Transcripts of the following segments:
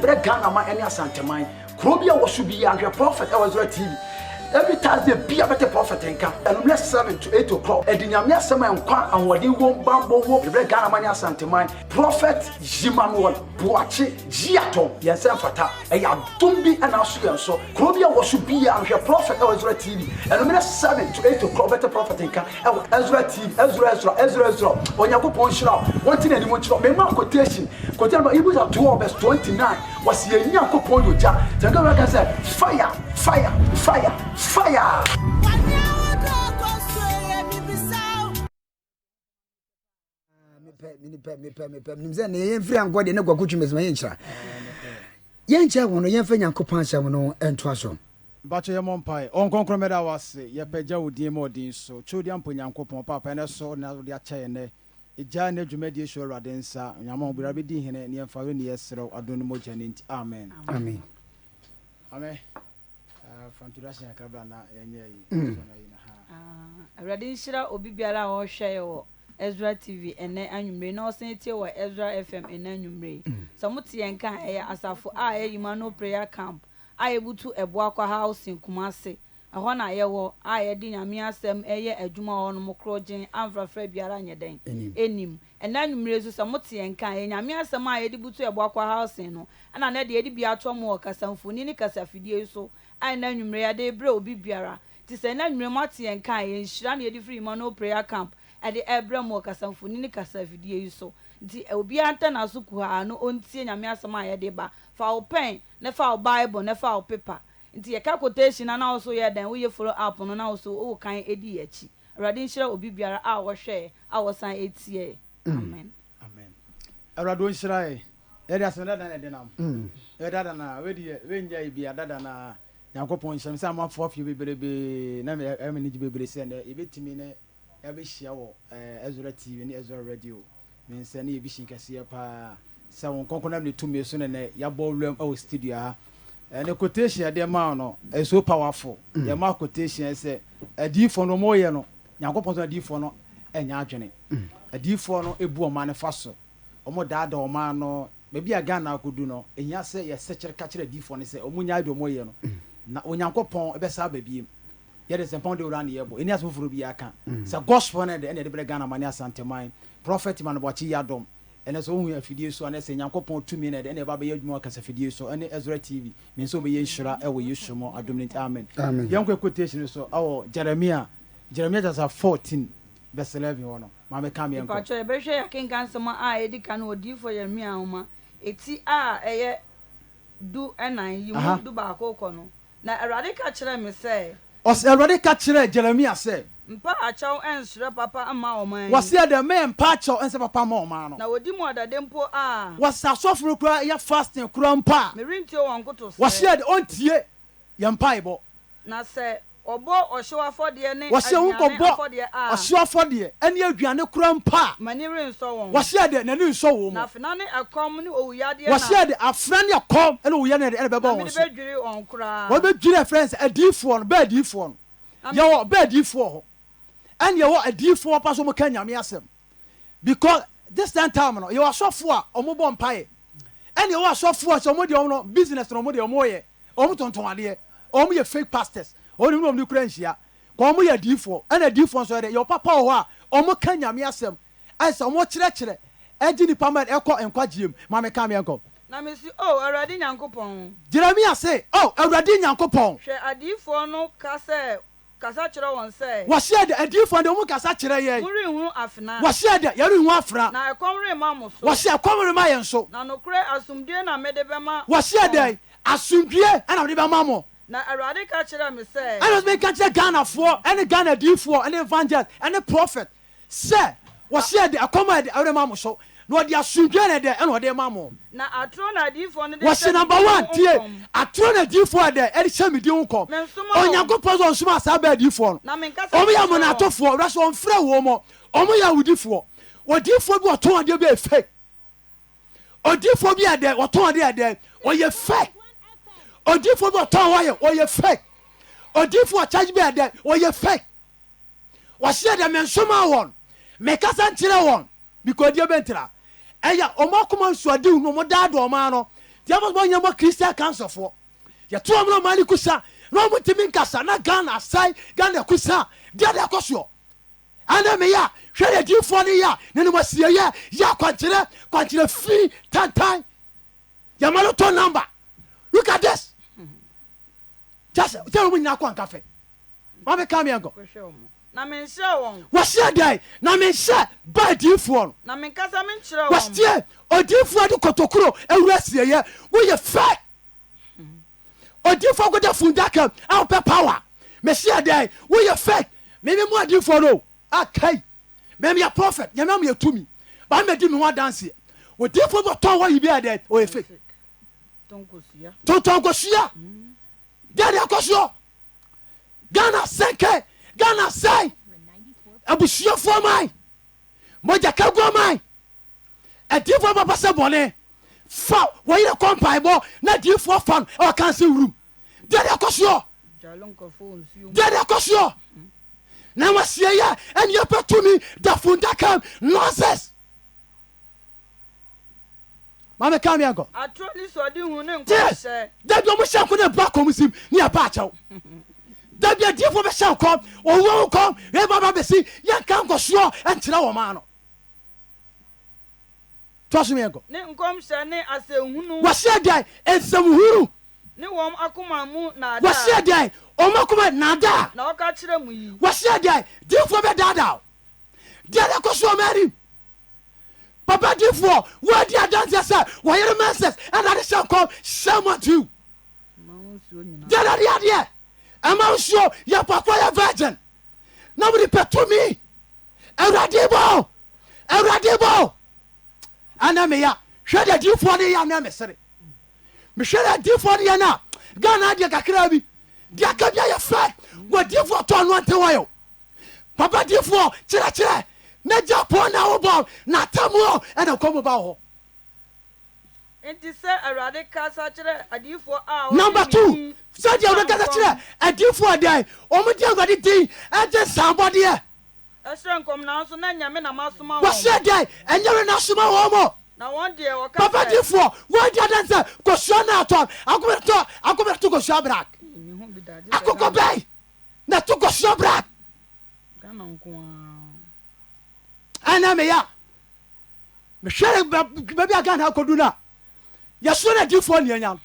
Ebre Ghana ma any Santamine. Krobia was should be under prophet. I was TV. Every Thursday, be a better prophet and come. And let's 7 to 8 o'clock. And in your summer and quite and what you won't bambo walk. The Ghana Mania Santamine. Prophet Jimanuel Boachi Giato. Yes, and Fata. And don't be an Austrian. So Krobia was should be under prophet. I was TV. And let's 7 to 8 o'clock. Better prophet and come. Ezra TV. Ezra. On your good point, one thing anyone to make my quotation. Quotation, it was at 2 verse 29. Was the young couple you jam. The government said, fire. Nimze ne yemfiri angwa de ne gwakutu mesma yenchira. Yencha wono yemfa nyankopon asha wono ento so. Bacho yemompai on konkromeda wase yepeja odin mo odin so chodi ampo nyankopon papa ne so na de acha ye ne eja ne dwumadi show radensa nyama obira be di hene ne yemfa we ne yesrew adonu mo janenti amen. Amen. Fanturasi akabra na yenye yi. Awrade nshira obi biara wo hwe wo Ezra TV ene anwumre na osentie wo Ezra FM ene anwumre. So muti yenka asafo a yimano prayer camp a yebutu eboakwa housing Kumase. Aho na ye wo a ye di nyame asem eye adwuma ho no mokrogen amfrafra biara nyeden enim ene anwumre so so muti yenka nyame asem a ye di butu eboakwa housing no ana na de ye di bia ato mo kasamfoni ni kasafidie so ai na nwumre ya de bre obi biara ti se na nwumre mati yenka ye nhira na ye di free no prayer camp e de ebre mo kasamfoni ni kasafidie so nti obi anta na so ku ha no ontie nyame asem a ye de ba fa o pen na fa o bible na fa o paper nti ye ka quotation na also ye dan we follow up no na also o kan edi achi awrade nhira obi biara a wo hwe a wo san etie amen awrade nhira e eri asenda na de nam dada na we di we nya ibi dada na yankopon hyem se amafo afie beberebe na me ni beberebe se na ebetimi ne ya be hia wo Ezra TV ne Ezra Radio me se na ebi shinkase pa se won konkona me tumi so ne ya ballroom o studio ha ne quotation de ma no so powerful ya ma quotation se adifo no mo ye no yankopon so adifo no enya adwene adifo no ebu o ma ne faso o mo dada o ma no bebi aga na akodu no ehia se ye sekere ka kire adifo ne se o munya ado mo ye no na onyankopon ebe sa babiem ye de sempon de ura ne yebo eni asofuro bi aka sa gospel ne de bre Ghana mani asanteman prophet man boachi yadom ene so hu afidie so ane se nyankopon tumi ne de ne ba be yadwuma kasa afidie so ene Ezra TV me so be ye nhira e wo yesu mo adomnit amen yanko quotation so awo Jeremiah chapter 14 verse 11 wono ma me kam yanko pacho e be hwe yakenkan sema a edika na odifo Jeremiah homa eti a eye du enan yi mu du ba akoko no na awrade ka kire me se os awrade ka kire Jeremiah se mpa achaw ensre papa ama o man wase de me mpa achaw ense papa ma o man no na wodi mu adade mpo a wasa sofuru kura ya fasting kura mpa me rintio won koto se wase de ontie ya mpa ibo na se obo ohyewa fode ne wase hu ko bo ohyewa fode ene aduane kura mpa mani rinso won wase de nani nso wo mo na fina ne akom ne owuyade na wase de afra ne akom ene owuyade ne be ba won so me be dwiri on kura wo be dwiri friends adifo no be adifo no ya wo be adifo ho and you what a D4 person mo kanya me asem because this time no you are so for omo bo mpae and you are so for so mo de no business no mo de omo ye omo tonton ade omo ye fake pastors oni no mo kura nhia ko omo ye D4 and a D4 so de your papa ho a omo kanya me asem as omo kire edi ni pama e ko enkwagiem ma me ka me enko na me si awrade nyankopon Jeremiah say awrade nyankopon hwe adifo no ka se kasa kire won say wase de adifo de mu kasa kire ye muri hu afna wase de yare hu afra na ekomre ma mo so wase ekomre ma ye nso na no kure asumdue na mede be ma wase de asumdue ana mede be ma mo na awrade ka kire me say ana me ka kire Ghana for any Ghana adifo any evangelist any prophet say wase de ekoma de awre ma mo so no de asumdue na de ana de ma mo na atro na adifo no de wase number 1 tie atro na adifo de e hye me di unkom onyankopon so nsuma sa ba adifo no omo ya mo na atofo raso on frɛ wo mo omo ya wudifo odifo bi oton ade be fake odifo bi ade oton ade oye fake odifo bi oton waye oye fake odifo charge bi ade oye fake wase de me nsuma won me kasa nkyere won because die bentra eya omo akoma nsuade hu no mo daado o ma no dia mo nyamo Christian council for ya to amro mali kusa no mo timi nkasa na Ghana sai Ghana kusa dia de akoso ana me ya hwe de difo ne ya ne no masie ya kwankyere fi tantan ya malo to number. Look at this. Just tell me na kwa cafe. Mama come here go. Na men share won. Was here day. Na men share by difo. Na men kasa men kyerɛ won. Was here odifo de kotokuro ewurasie ye. Wo ye fa. Odifo go de fundaka au pe power. Me share day. Wo ye fa. Me mo adifo no. Akai. Me ya prophet. Ya me ya tumi. Ba me di me wa dance. Odifo go ton wa yi bi ade. O ye fake. Tonkosia. Daddy akosio. Ghana senke. Ghana say. Abusia for my. Moja kagwa my. E difo baba se bone. Fa wo ye kompai bo na difo fan o cancel room. Daddy akosio. Daddy akosio. Na wasie ya en ye petumi da funda kam nonsense. Mama come here go. Atroni so di hu ne nkose. Dabi o mo sha ko ne ba komusim ni aba achaw. Dabi adifo be sha kom, o wo kom, e baba be si, ya kan ko so enkyira wo ma no. Tosu me go. Ne nkom hye ne asehunu. Wa sia dai ensamhuru. Ne wom akoma mu na da. Wa sia dai o makoma na da. Na o ka kyerɛ mu yi. Wa sia dai difo be dada. Dia ko so mari. Papa difo what dia dance say wo yere message and that shall come someone to dia ama so ya papa ya virgin nobody pay to me Eradibo ana me ya hwe da difo ne ya na mesere me hwe da difo ne ya na Ghana dia kakra bi dia ka bia ya fa wo difo to no ante wayo papa difo kire na Japan na obo na tamu e na komo ba ho enti se awrade kasa kyerɛ adifo a number 2 say dia awrade kasa kyerɛ adifo adai o mo dia awrade din e je sambode e ɛsɛ nkom na so na nyame na masoma wo say dai enyere na soma wo mo na won de wo kasa papa difo wo dia danse ko so na ato akoberto ko so abrak akoko bai na to ko so abrak kana nko ana me ya me hwere baby aga na kodu na yeso na difo ne anyam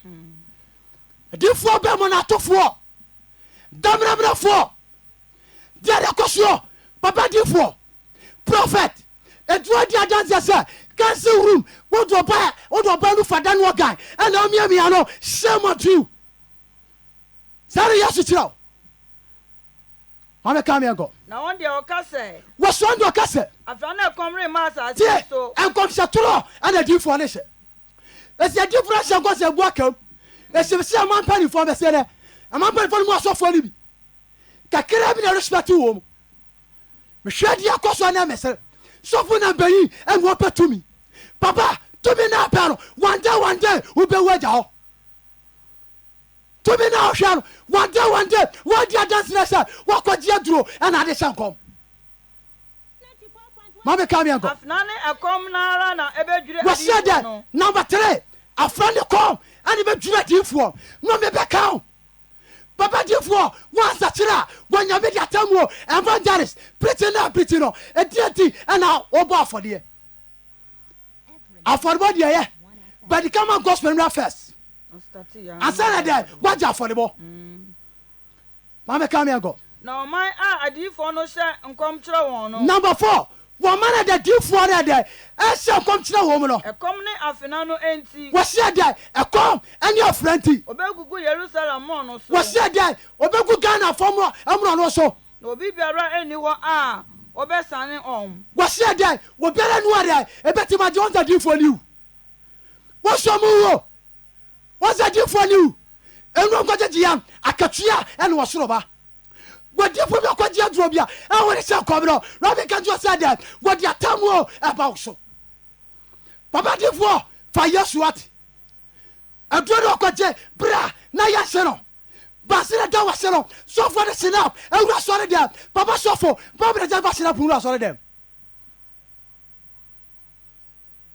difo be mo na tofo damra fo dia de koso papa difo prophet edu dia dance say cancel room wo do ba no fada no guy and na mi ano shame to sare yeso chiro Mama come here go. Na won dia o kase. Wo so ndo kase. Afana komre ma sa so. En kom chaturo ana difo ne hye. Esi difo ra hye kwase bu akam. Esi se man pani fo be se de. Man pani fo mo asofo ni bi. Kakira bi na respect wo mo. Me hwe dia koso na mese. Sofo na bayi en wo petumi. Papa, to me na pa no. One day we be waja ho. To me na hwe one day what dia dance na say what ko dia duro and ade sankom Mama come here go afnane ekom na ara na ebedwure what said that number 3 afrande kom and ebedwure difo no me be count papa difo once a chira when you be the atamu evangelist preaching no etiati and now obo afode dia but the come gospel no first asana there what ja for the bo Mama come here go. Na my adifo no hye nkom kyerɛ won no. Number 4. Woman da difo na there. E hye nkom kyerɛ won no. Ekom ne afena no enti. Wo hye there. Ekom any afranti. Obegugu Jerusalem mo no so. Wo hye there. Obegu Ghana fomo amro no so. Na obi biara eni ho a obesane on. Wo hye there. Wo biara no there. Ebetima je on da difo niu. Wo so mu wo. Wo za difo niu. Enro kwaje jiam akatua ene wo soro ba wodi fo bi kwaje aduro bia e wori se kom no no be kan jo say that wodi atamu about so papa difo fa yesu at aduro no kwaje bra na ya se no basira da wa se no so for the sinap e wura sore dem papa so for papa da ba sinap wura sore dem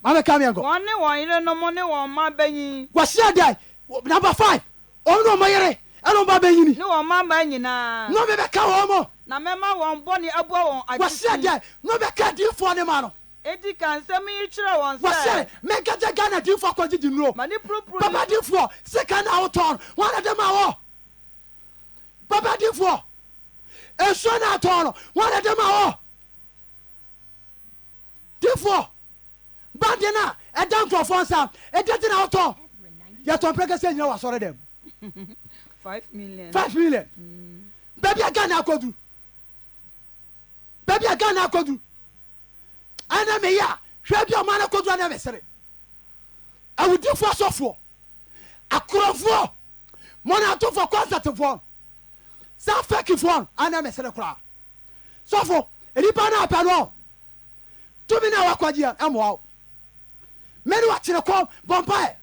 Mama come here go. One ire no money one ma benyi. Wasia dai. Number 5. Ono mayere. Eno ba benyini. No one ma benyi na. No me be ka wo mo. Na mema won boni aboa won adi. Wasia dai. No be ka di for ne ma no. Edi kan semi chire won say. Wasia me ka je Ghana di for kwaji di no. Mani purpuru. Papa di for second out on. One of them awo. Papa di for. E so na ton. One of them awo. Di for. Bandena e down to fonsa. E dete na auto. Ya ton preka say nyina wa sore dem. 5 million. 5 million. Baby Ghana akodu. Baby Ghana akodu. Ana me ya, hwe bi o ma na akodu ana me sere. Awudifo asofo. Akorofo. Mona to for concert for. Sa fake for ana me sere kra. Sofo, eripa na apano. To me na wakwagia amwo. Many wa kire kom bompae.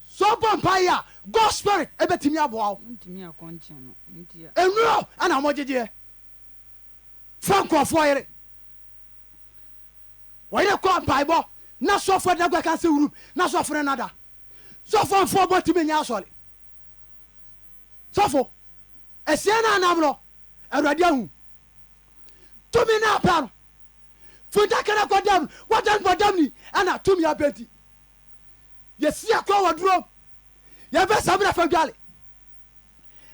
So bompae God spirit ebetimi aboa. Ntimi akonche no. Ntia. Enuro ana mojeje. Franco foire. Why ko mpaibo na sofo na gwa kan se wuru na sofo na nada. Sofo fo bo timi nya asole. Sofo esie na anamro awrade ahu. Tumi na aparo. Funda kana kwadam wadan bodam ni ana tumi abeti. Yesi akwa waduro. Ya be sabra fagale.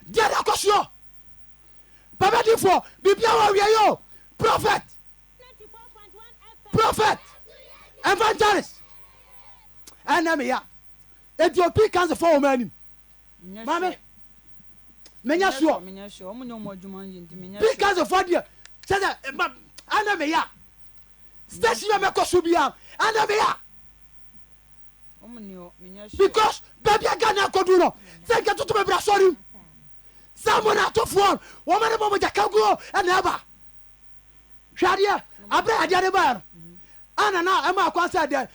Dia da kosio. Baba di fo bibia wa wiye yo. Prophet. Prophet. Evangelist. Enemy ya. Ethiopia can't for many. Mame. Menya sure. Menya sure. Omo nyomo adwuma yinti menya. Because of what you said enemy ya. Station me kosubia. Enemy ya. Because baby Ghana koduro. Thank you to me bra sorry. Someone out of one. Woman mo jakago and eba. Shadia, abra adia ba. Ana na ema kwasa de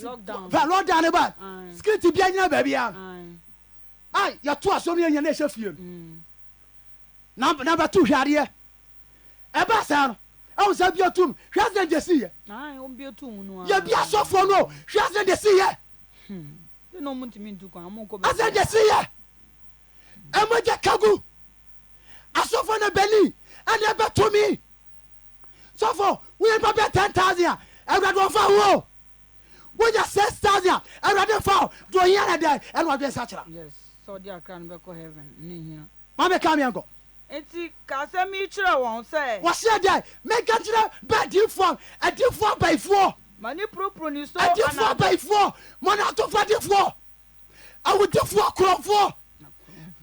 lockdown. Lockdown ba. Skiti bia nyina baby ya. Ai, ya to aso ne nyane hafie. Number 2 shadia. Eba sa no. Awu sa bia tum. Hwase de si ye. Ai, o bia tum no. Ya bia so fo no. Hwase de si ye. No muntimi ntu kwa amonko be. Asa de si ye. Emoja kagu. Asofo na beli. Ana be to me. So for we ain't pay 10,000. Everybody for wo. We just 6,000. Everybody for do here there and what be such. Yes. So dia kan be ko heaven ni hia. Mama come here go. Enti ka se mi kire won say. What say there? Make it bad different. A different by 4. Mani pro ni so a different by 4. Man out of 4. I would different crop 4.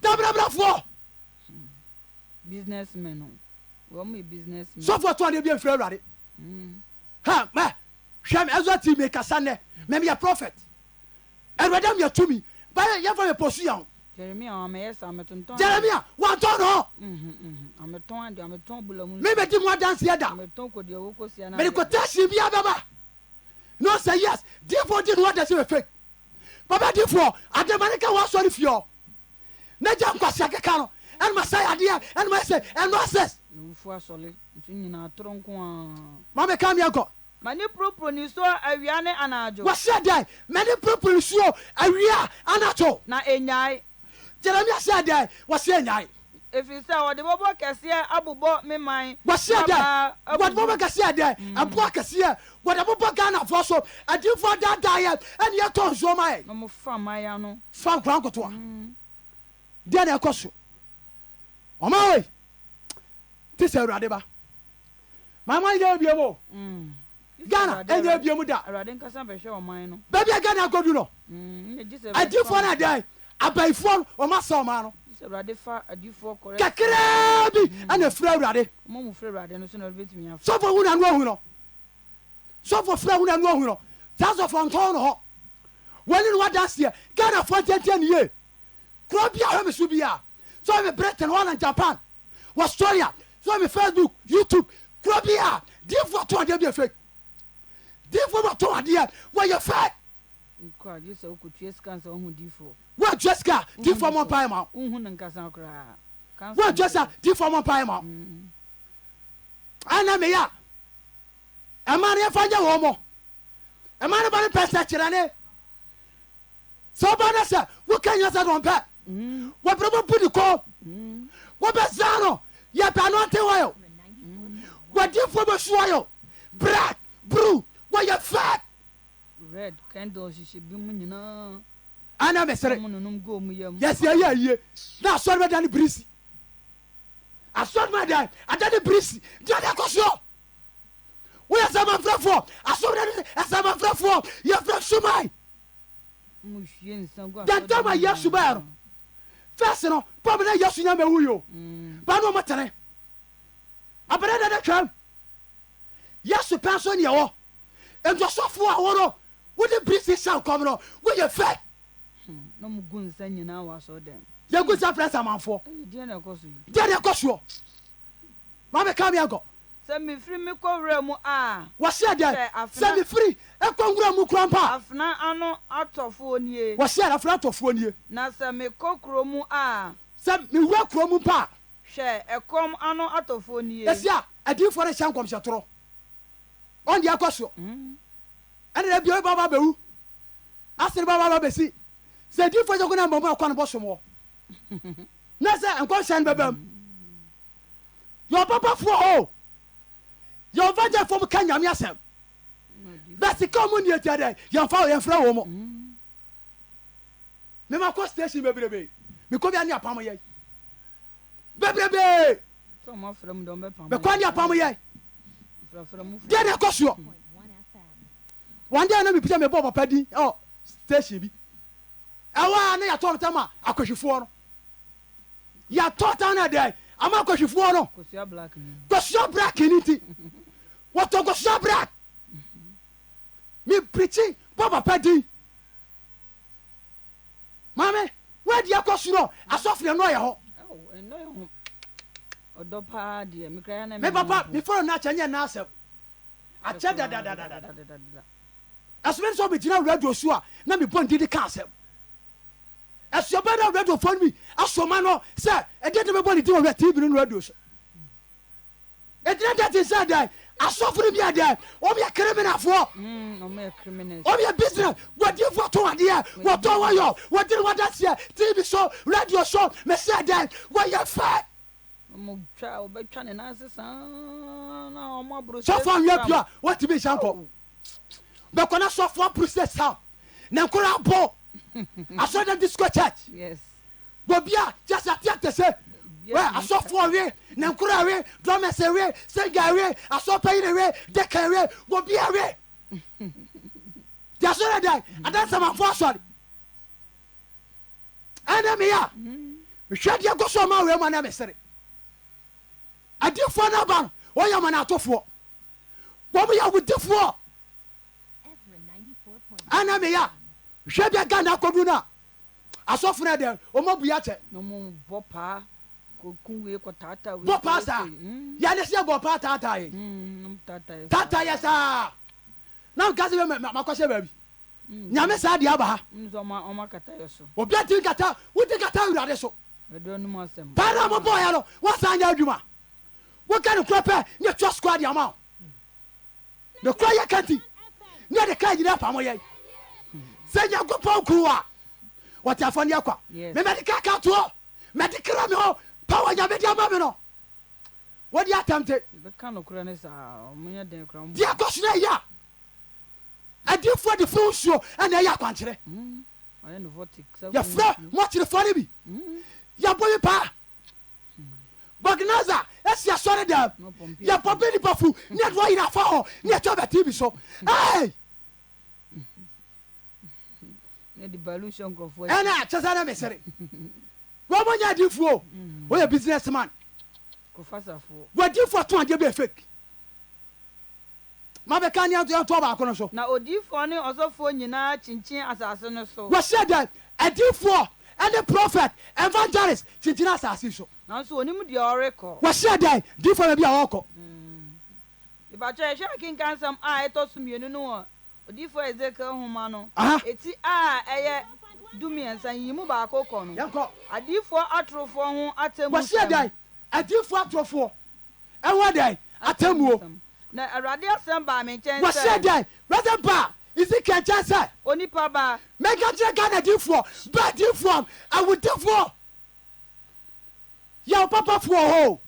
Dabra 4. Businessmen no. Wo me businessmen. So for 200 be free ready. Ha, ma. Sham Ezra team make asane. Me be a prophet. And madam you to me. By you for a position. Jeremiah amesa ametonton. Jeremiah, what on ho? Ameton ande ameton bulamu. Me be mo dance here da. Ameton ko de wo ko sia na. Me ko tashi bia baba. No say yes. Therefore did what does you fake. Baba therefore Ademanika was sorry for you. Na jam kwasi akeka no. And Messiah dear and my say and Moses. Ufu asole. Ntu nyina tronko a. Mama come here go. Mani pro ni so awia ne anajo. What said that? Many people so awia anacho. Na enyai. Jeremiah said that. What say enyai? If you say what the bobo kese abubo me man. What said that? What bobo kese that? Abubo kese. What abubo Ghana for so. I did for that diet and you ton so my. No mo fa maya no. Fa kwanko to. Dia na ekoso. Oma we. Tise urade ba. Mama ile biemo. Ghana enye biemu da. Urade nkasa be hwe oman no. Baby Ghana godu no. I did for that day. Abai for o ma so ma no. Urade fa adifo correct. Kakra bi ana fra urade. Mo mu fra urade no so na betimi afa. So for hu na no hu no. So for fra hu na no hu no. That's of on ton ho. When you what dance here. Ghana for 10 years. Krobia ha me subia. So I'm Britain, one in Japan, Australia. So I'm Facebook, YouTube. Krobia, dear for 200 be fake. Dear for 200 where you fake. Kwa just o kutu eskansa o hu difo. What Jessica, dear for one pie ma. Hu na nkasa kra. What Jessica, dear for one pie ma. Ana me ya. Amani afanya wo mo. ɛma no ba no pɛ sɛ kyerɛ ne sɛ ɔba no sɛ woka nya sɛ dɔmpɛ wɔbrɛ bɔbu ne kɔ wɔbɛsa no yɛpɛ no ɔte wɔ yo wɔdifoɔ bɛsua yo black blue wɔyɛ fat red candle hyehyɛ bi mu nyinaa ana mesere mu nonum go mu yam yɛsɛ yɛ ayie na asɔre bɛda ne birisi asɔre ma da ada ne birisi deɛ de akɔ soɔ woyɛ sɛ manfrɛfoɔ asɔre ne ɛsɛ manfrɛfoɔ yɛfrɛ suman mu hwie nsa go dantama yesu bɛɛ no fɛs no pɔm ne yesu nya mawu yo ba no ɔmɔtene abɛdɛ dɛ twam yesu pɛ so neɛ wɔ ɛntɔsɔfoɔ a wɔ no wode birisi sa nkɔm no woyɛ fɛ na mu gu nsa nyinaa wɔ asɔ dɛm yɛgu sa frɛ samanfoɔ deɛ na ɛkɔ so yi deɛ de ɛkɔ soɔ ma bɛka meɛnkɔ sɛ mefiri me kɔwura mu a wɔseɛ dɛ sɛ mefiri ɛkɔ nwura mu kora mpa afena ano atɔfoɔ nie wɔseɛ afena atɔfoɔ nie na sɛ mekɔ kuro mu a sɛ mewura kuro mu mpa hwɛ ɛkɔm ano atɔfoɔ nie ɛsi a adiifoɔ no hyɛ nkɔmhyɛ torɔ ɔnde ɛkɔ soɔ ɛne dɛ bia baba bɛwu asere baba bɛsi sɛ adiifoɔ sɛ kona mmɔmɔ ɛkɔ no bɔsom wɔ na sɛ nkɔmhyɛ no bɛbam yɛ ɔbabafoɔ o yɛ ɔvagyafoɔ mu ka nyame asɛm bɛsi ka mu nneɛtia dɛ yɛmfrɛ wɔ mɔ memakɔ station bebrebe mekɔ bia ne apam yɛ bebrebe mekɔ ne apam yɛ deɛ ne ɛkɔ soɔ one day na mepita mebɔ papa din station bi ɛwɔ a ne yɛtɔ tam a akɔhwifoɔ no yɛtɔ tam no dɛ ama akɔhwifoɔ no kɔsua black ni nti wɔtɔ kɔsua black meprikyi bɔ papa din maame woadi akɔ soro asɔfrɛ no ɔyɛ hɔ me papa mefɔro no akyɛ nyɛ naasɛm akyɛ dadadadada ɛsome sɛ ɔbɛgyina radio so a na mebɔ ndidi ka asɛm ɛsuaba no radiofoɔ no bi asoma no sɛ ɛdeɛ de bɛbɔ ne din wɔ tv no radio so ɛgyina da te sɛ dɛn asɔfo no bi a dɛn ɔmyɛ criminalfoɔ ɔmyɛ business wɔdifoɔ to adeɛ wɔtɔ wɔyɔ wɔdere wɔdaseɛ tv so radio so mesɛ dɛn wɔyɛ fɛ sɔfoɔ nwɛ pio a wɔtumi nhyɛ nkɔ bɛkɔ na sɔfoɔ poro sɛ sa ne nkora abɔ asɔre disco church bobia just atiate sɛ asɔfoɔ we ne nkora we drummers we singer we asɔpɛyere we deka we bobia we de asɔre dɛ adansamanfoɔ asɔre ɛnɛ meya mehwɛ deɛ kɔ so ɔma wei ma na mesere adifoɔ no aba no wɔyɛ ma no atofoɔ wɔm yɛ wodifoɔ ɛnɛ meya hwɛ bia Ghana akɔdu no a asɔfo no dɛ ɔma bua kyɛ bɔ paa saa yɛne sɛ bɔ paa taataye taatayɛ saa na nka sɛ makɔhyɛ baabi nyame saa deɛ aba ha obia timi kata woti kata awurade so paa na mobɔɔyɛ no woasan nyɛ adwuma woka ne kora pɛ ne twa squad ama wo ne kora yɛ kanti ne de ka nyina pamɔ yɛ sɛ nyankopɔn kuru a wɔte afɔ ne akwa memɛde ka ka toɔ mɛde kra me hɔ power nyame de ama me no wɔde atamte deɛ akɔ so no ɛyɛ a adifoɔ de fo nsuo ɛna ɛyɛ akwankyerɛ yɛfrɛ mɔkyerefoɔ no bi yɛbɔ me paa bɔgnaza ɛsi asɔre dɛm yɛbɔ bi nipa fu ne ɛde wɔyera afa hɔ ne ɛtɔ bɛ tv so ɛna kyɛ sɛ na mesere wɔmɔnya adifoɔ wɔyɛ business man wɔadifoɔ to adeɛ bɛ fake mabɛka ne yɛntɔ baako no so na odifoɔ ne ɔsɔfoɔ nyinaa kyinkyin asase no so wɔhyɛ dɛn adifoɔ ɛne prophet evangelist kyinkyin asase so nanso onim deɛ ɔrekɔ wɔhyɛ dɛn difoɔ baabi a wɔkɔ ìbàkyɛ ɛhwɛ akenka nsɛm a ɛtɔ so mmienu no wɔ odifoɔ Ezekiel nhoma no eti a ɛyɛ dumiɛnsa yi mu baako kɔ no yɛnkɔ adifoɔ atorofoɔ ho atemmu wɔhyɛ dɛn adifoɔ atorofoɔ ɛwɔ dɛn atemmuo na Awurade asɛm baa me nkyɛn sɛ wɔhyɛ dɛn wɔsɛ ba isi kɛnkyɛn sɛ onipa ba mɛka kyerɛ Ghana difoɔ bɛdifoɔ awodifoɔ yɛwo papafoɔ ho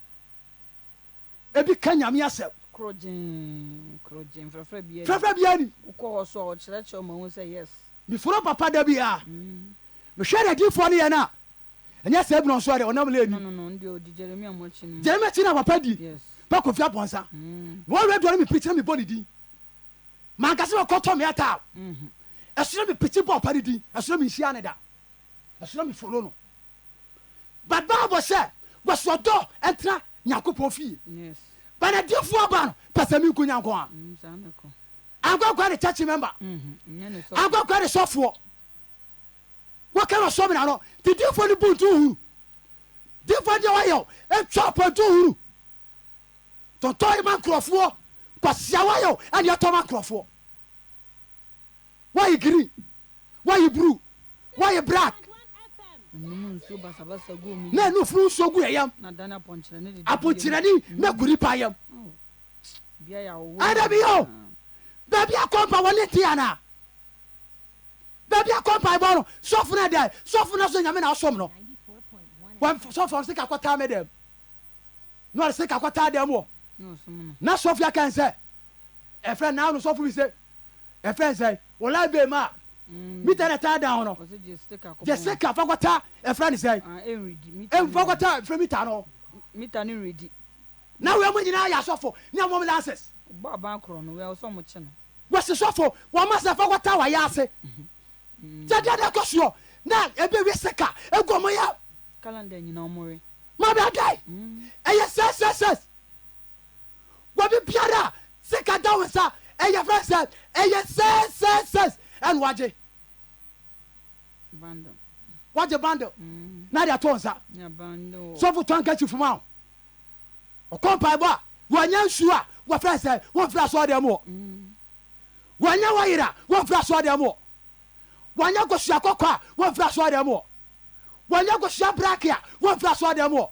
ebi ka nyame asɛm krogyen frɛfrɛ bia frɛfrɛ bia ni wokɔ hɔ so a ɔkyerɛkyerɛ ma hu sɛ yes meforo papa da bia mehwɛ ne difoɔ no yɛ no a ɛnyɛ sɛ bi no nso ade ɔnam lɛ ani no ndi odi Jeremia mɔkyi no Jeremia kyi na papa di yes pa Kofi Abonsa wɔwɛ duane me pikyi na mebɔ ne din mankase wɔkɔtɔ me ata ɛsoro me pikyi bɔ ɔpa ne din ɛsoro me nhyia ne da ɛsoro me folo no but Bible sɛ wɔsɔdɔ ɛntena Nyankopɔn fie yes bana difoɔ ba no pɛ sɛ menko Nyanko a saa ne kɔ ankɔkɔ ne church member nyɛ ne sɔ ankɔkɔ ne sɔfoɔ wɔka no sɔmina no nti difoɔ no bu nto huru difoɔ deɛ wɔyɛ ɛtwa pɔ nto huru tɔntɔ ma nkurɔfoɔ kɔsia wɔyɛ ɛne ɛtɔ ma nkurɔfoɔ wɔyɛ green wɔyɛ blue wɔyɛ black num nsuo basabasa gu mu na ɛnu funu nsuo gu ɛyam na dan apɔnkyerɛ ne de apɔnkyerɛni na kuri pa yam bia ya wo ɛda bi yɛ baabi akɔmpa wɔne te ana baabi akɔmpa bɔ no sɔfo no dɛ sɔfo no so nyame na ɔsom no sɔfo no sika kɔtaa me dɛm na ɔde sika kɔtaa dɛm wɔ na sɔfo aka sɛ ɛfrɛ na no sɔfo bi sɛ ɛfrɛ sɛ wɔla be ma mita na taa da ho no gye sika fa kɔtaa ɛfrɛ ne sɛ ɛmfa kɔtaa ɛfrɛ mita no mita ne redi na wɛ mo nyinaa yɛ asɔfo ne amom lances bɔ aban korɔ no wɛ ɔsɔ mo kye no wɔse sɔfo wɔma sɛ fa kɔtaa wɔyɛ ase sɛdeɛ de kɔ soɔ na ɛbɛwie sika ɛgu mo yɛ calendar nyina ɔmore mabɛdae ɛyɛ sɛsɛsɛs wɔbi biara sika da wo nsa ɛyɛ frɛ sɛ ɛyɛ sɛsɛsɛs ɛne wagye bando wagye bando na de ato nsa ya bando sɔfo tɔ nka kyifom a ɔkɔ mpaebɔ a wɔanya nsuo a wɔfrɛ sɛ wɔmfiri asɔɔdeɛ mu wɔ wɔanya wɔyera wɔmfiri asɔɔdeɛ mu wɔ wɔanya kɔsua kɔkɔ a wɔmfiri asɔɔdeɛ mu wɔ wɔanya kɔsua brake a wɔmfiri asɔɔdeɛ mu wɔ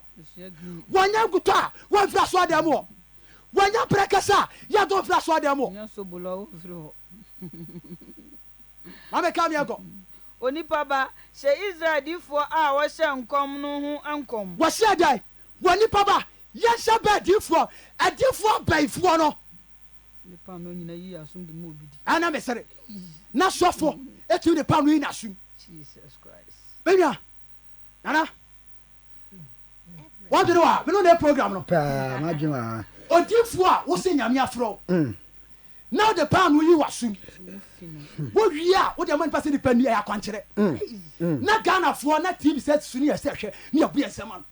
wɔanya nkutɔ a wɔmfiri asɔɔdeɛ mu wɔ wɔanya prɛkɛsɛ a yɛdo mfiri asɔɔdeɛ mu wɔ nya so bolo wo firi hɔ mamɛka meɛkɔ onipa ba hyɛ Israel difoɔ a wɔhyɛ nkɔm no ho nkɔm wɔhyɛ dɛn wɔ nipa ba yɛnhyɛ bɛ adifoɔ adifoɔ bɛifoɔ no nipa no nyina yi asom de mu obi di ɛna mesere na sɔfo ɛtumi ne pa no yi nasom Jesus Christ bɛnua nana wɔdwene wɔ a mene ne program no paa madwuma odifoɔ a wose nyame aforɔ na wode paa no yi wasom wowie a wode ma nipa sɛ nipa ni ɛyɛ akwankyerɛ na Ghanafoɔ na tv sɛ su no yɛ sɛ hwɛ ne yɛboyɛ nsɛm ano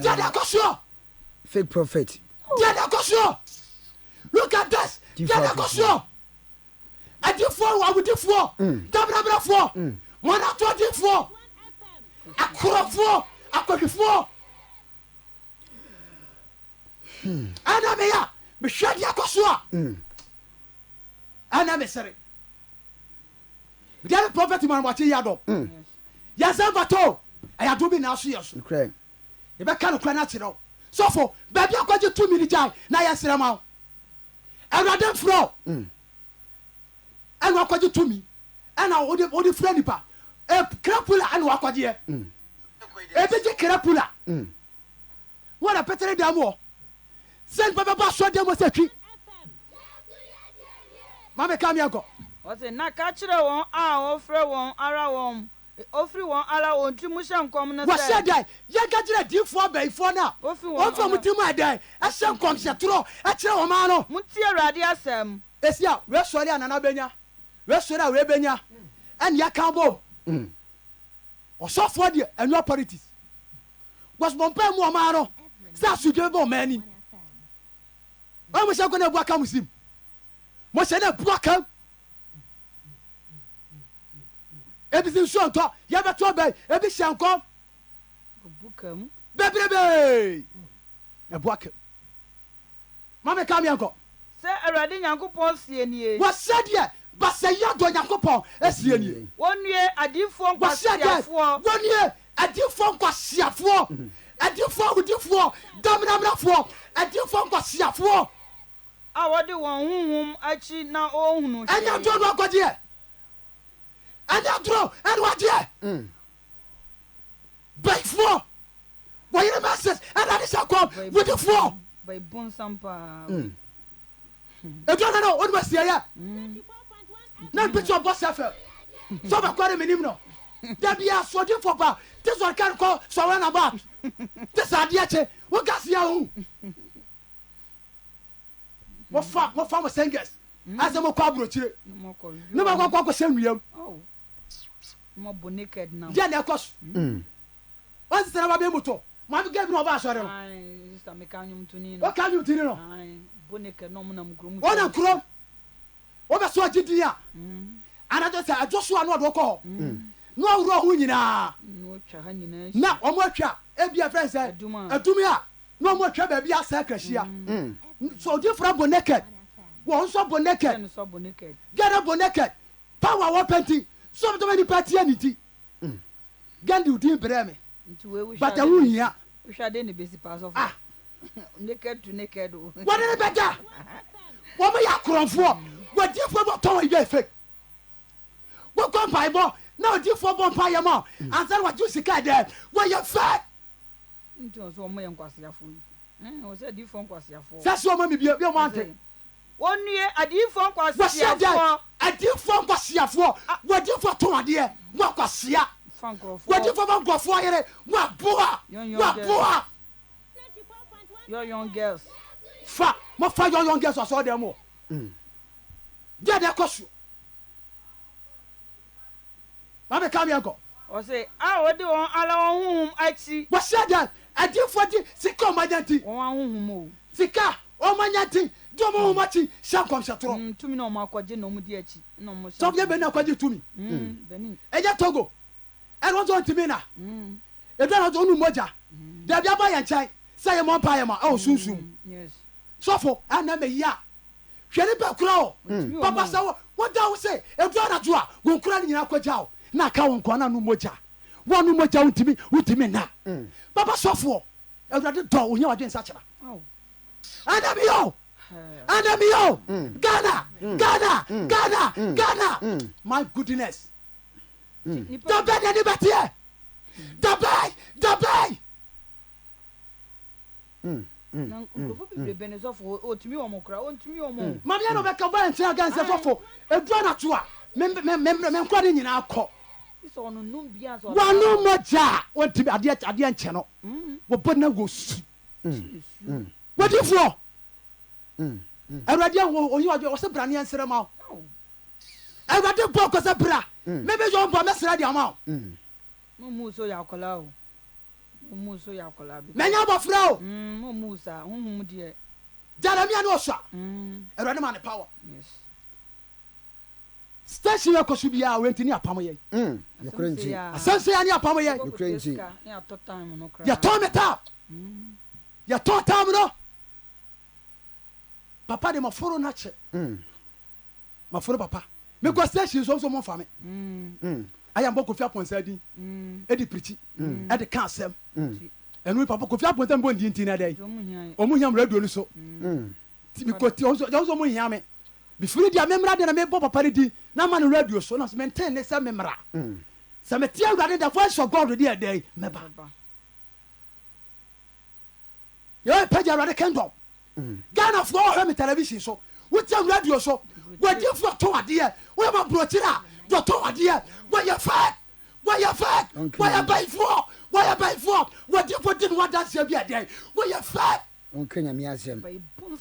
deade akɔ soɔ fake prophet deade akɔ soɔ look at this deade akɔ soɔ adifoɔ awodifoɔ dabrabrafoɔ mɔnatoɔdifoɔ akorɔfoɔ akɔhwefoɔ ɛna meya mehwɛ de akɔ so a ɛna mesere medeɛ me prophet manwakye yi adɔm yɛnsɛ mfato ɛyɛdo bi na so yɛ so yɛbɛka no kora no akyerɛ wo sɔfo baabi akɔgye tumi no gyae na yɛserɛ ma wo awurade mfrɛ ɛna wakɔgye tumi ɛna wode frɛ nipa krapula ɛna wakɔgyeɛ ɛbɛgye krapula wɔna pɛtere dam wɔ sɛ nipa bɛbɔ asɔ dam wɔ sɛ twi mameka meɛnkɔ ɔsɛ na ka kyerɛ wɔn a wɔfrɛ wɔn ara wɔn ofiri wɔn ara wɔn ti mu hyɛ nkɔm no sɛ wɔhyɛ dɛn yɛnka kyerɛ diifoɔ bɛyifoɔ no a ɔmfa mu tim a dɛn ɛhyɛ nkɔmhyɛtorɔ ɛkyerɛ wɔ ma no motie Awurade asɛm ɛsi a wɛsɔre a nana bɛnya wɛsɔre a wɛbɛnya ɛne yɛka bom ɔsɔfoɔ deɛ anua politics wɔsomɔmpa mu ɔma no sɛ asodwe bɛbɛ ɔma anim ɔmohyɛ kɔ na abu aka mu sim mohyɛ na abu aka ebisi nsuo ntɔ yɛbɛtɔ bɛyi ebi hyɛ nkɔm bukam bebrebe abu aka mame ka meɛnkɔ sɛ Awurade Nyankopɔn sie nie wɔhyɛ deɛ basɛ yɛ dɔ Nyankopɔn asie nie wɔnnue adifoɔ wɔhyɛ deɛ nkwasiafoɔ wɔnue adifoɔ nkwasiafoɔ adifoɔ awodifoɔ daminaminafoɔ adifoɔ nkwasiafoɔ a wɔde wɔn honhom akyi na ɔhunu ɛnyɛ duro no akɔgyeɛ ɛnyɛ duro ɛne wagyeɛ bɛifoɔ wɔyere message ɛna de sɛ kɔm wodefoɔ bɛibonsam paa ɛdua no wode bɛsiɛyɛ na mpɛkyɛ ɔbɔ sɛ fɛ sɛ bɛkɔre menim no da bia sɔdefoɔ pa te sɔre ka kɔ sɔwɛ na ba te sɛ adeɛ kye woka seɛ ho mofa mo singers asɛ mokɔ aborɔkyire ne makɔkɔ akɔsɛ nnuam deɛ na ɛkɔ so ɔnsesɛ na babɛ mu to maame ga bi na ɔba asɔre no woka nwomtini no ɔna kurom wobɛsɛ ɔgye din a anadwo sɛ adwo so a na ɔde wokɔ hɔ na ɔworɔ ho nyinaa na ɔmo atwa ebia frɛ sɛ adumi a na ɔmo atwa baabi asɛ krahyia so odiifora bɔ naked wɔn nso bɔ naked gana bɔ naked power wɔ pɛnti so ɔmo tɔmɔ nipa tia ne ti gandi odin brɛ me bata wo hia wɔde ne bɛda wɔmo yɛ akorɔmfoɔ wɔdiifoɔ bɔ tɔn yɛ fake wɔkɔ mpaebɔ na odiifoɔ bɔ mpa yɛ ma ansa na wɔgye sika dɛ wɔyɛ fake sɛ sɛ ɔma mebie bi ɔmo ante wɔnnue adiifoɔ wɔhyɛ dɛ adiifoɔ nkwasiafoɔ wɔdiifoɔ tɔn adeɛ mo akwasea wɔdiifoɔ bɔ nkɔfoɔ yere mo aboa young girls fa mofa young girls ɔsɔ dɛ mo deɛ deɛ kɔ so maame ka miɛnkɔ ɔse a wɔde wɔn ala wɔn honhom akyi wɔhyɛ dɛ adiifoɔ di sika ɔmanya nti wɔn ahohom o sika ɔmanya nti di ɔmo hom akyi hyɛ nkɔmhyɛ torɔ tumi na ɔmo akɔgye na ɔmo di akyi na ɔmo sɛ ɔbɛyɛ bɛni akɔgye tumi ɛnyɛ togo ɛne wɔnso ntimi na ɛdua na ɔnu mogya dabi aba yɛ nkyɛn sɛ yɛ mɔ mpa yɛ ma ɛwɔ sunsum sɔfo ɛna mɛyi a hwɛ ne bɛ kura o papa sɛ wɔda wo sɛ ɛdua na jo a wɔn kura ne nyinaa kɔgya o na aka wɔn nkɔ na nu mogya wɔn nu mogya wontimi na papa sɔfo ɛwurade dɔ o nya wadwe nsa kyerɛ anamiyo Ghana my goodness dabɛ ne bɛteɛ dabɛ na nkurɔfo bebrebe ne sɔfo ɔtumi wɔn kora ɔntumi wɔn maame yɛn na ɔbɛka bɔ nkyɛn aga nsɛ sɔfo edua na to a menkura ne nyinaa kɔ wɔn mogya wɔntumi adeɛ nkyɛn no wɔbɔ na wɔ su wɔdifoɔ awurade ɔnyi wadwe wɔsɛ bra ne yɛnsrɛ ma wo awurade bɔ kɔsɛ bra mɛbɛ yɛ ɔmbɔ mɛsrɛ de ama wo mɛnya abɔfrɛ o Jeremia ne ɔsɔ a awurade ma ne power station yɛ kɔ so biaa wɔntini apam yɛ asɛmsɛ ya ne apam yɛ yɛtɔn me tam yɛtɔn tam no papa de maforo no akyɛ maforo papa mekɔ station so momfa me ayɛ mbɔ Kofi Aponsa din ɛde pirikyi ɛde ka asɛm ɛno papa Kofi Aponsa mbɔ ndi nti na dɛ ɔmo hiam radio no so mikɔti ɔso mo hia me bifiri dia memra de na mebɔ papa ne din na ma no radio so na so maintain ne sɛ memra sɛ metie awurade the voice of God de ɛdɛ mɛba yɛ pagya awurade kingdom Ghana for all home television so what tell radio so what you for to adeɛ where my brother do to adeɛ where you fat where you buy for what you for didn't want that to be a day where you fat on Kenya mi asem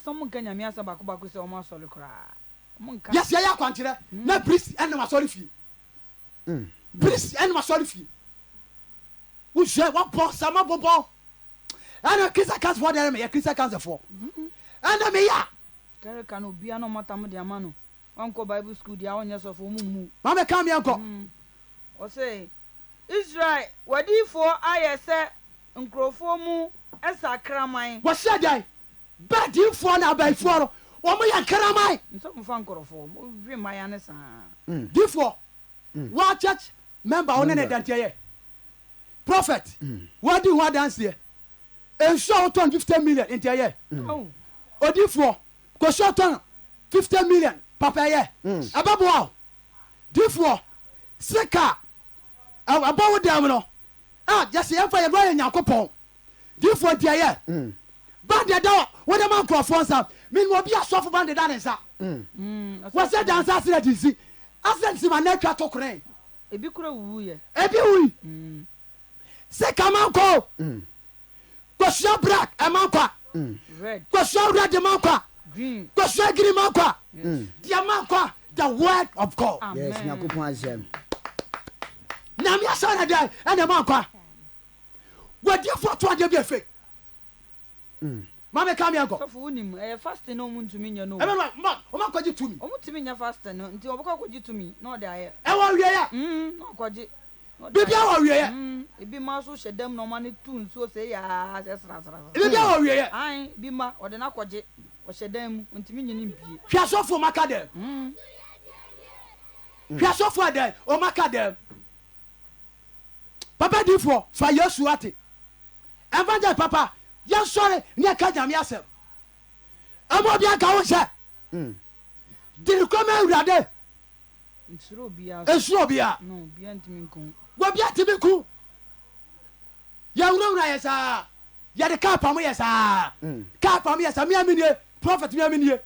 some Kenya mi asem baako sɛ ɔmo asɔre koraa yes ya kwankyerɛ na priest and my sorry fee priest and my sorry fee wo hwɛ wa bɔ sama bɔbɔ ana kisa kas for dem ya kisa kas for ana me ya kare kan obi ana matam de ama no wanko Bible school dia onye so fo mumu mama kam yanko o say Israel wadifo ayese nkrofo mu esakraman wo hye dai badifo na abaifo ro wo mo ya kraman nso mo fa nkrofo mo hwe maya ne sa difo wa church member one ne dantiye prophet what do dance here and show 250 million in the year odifo kɔsua tɔn 50 million papa yɛ ɛbɛboa o difoɔ sika abɔ wo dɛm no jɛsɛ yɛmfa yɛbɔ yɛ nyankopɔn difoɔ ntiɛ yɛ bande da wode ma nkurɔfoɔ nsa menim obi asɔfo bande da ne nsa wɔsɛ dansa accident nsi accident ma na atwa to korɛ ebi kura wuwu yɛ ebi wui sika mankɔ kɔsua black ɛmankɔ red kɔsua red mankɔ green kɔsua green mankɔ deɛ mankɔ the word of God yes amen nyankopɔn asɛm nyame asɛ na dɛ ɛna mankɔ wɔdiɛfoɔ to adeɛ bi afei mame ka meɛnkɔ sɔfo wonim ɛyɛ fasting na ɔmu ntumi nyɛ no ɔma kɔgye tumi ɔmu tumi nyɛ fasting no nti ɔbɛkɔ akɔgye tumi na ɔde ayɛ ɛwɔ wieyɛ na ɔkɔgye biribia wɔ wieyɛ ebi ma so hyɛ dɛm na ɔma no tu nsuo sɛ yaa sɛ srasrasra biribia wɔ wieyɛ an bi ma ɔde no akɔgye ɔhyɛ dɛm mu ntumi nyɛ ne mpie hwɛ asɔfoɔ maka dɛm hwɛ asɔfoɔ dɛm ɔmaka dɛm papa difoɔ fa yesu ate ɛmfa papa yɛnsɔre ne yɛka nyame asɛm ɛma obi anka wo hyɛ diri kɔma awurade nsuro obiara ɛsuro obia no obiara ntumi nko wɔbi atimi ku yɛwurawura yɛ saa yɛde kaa pam yɛ saa kaa pam yɛ saa meamenie prophet meamenie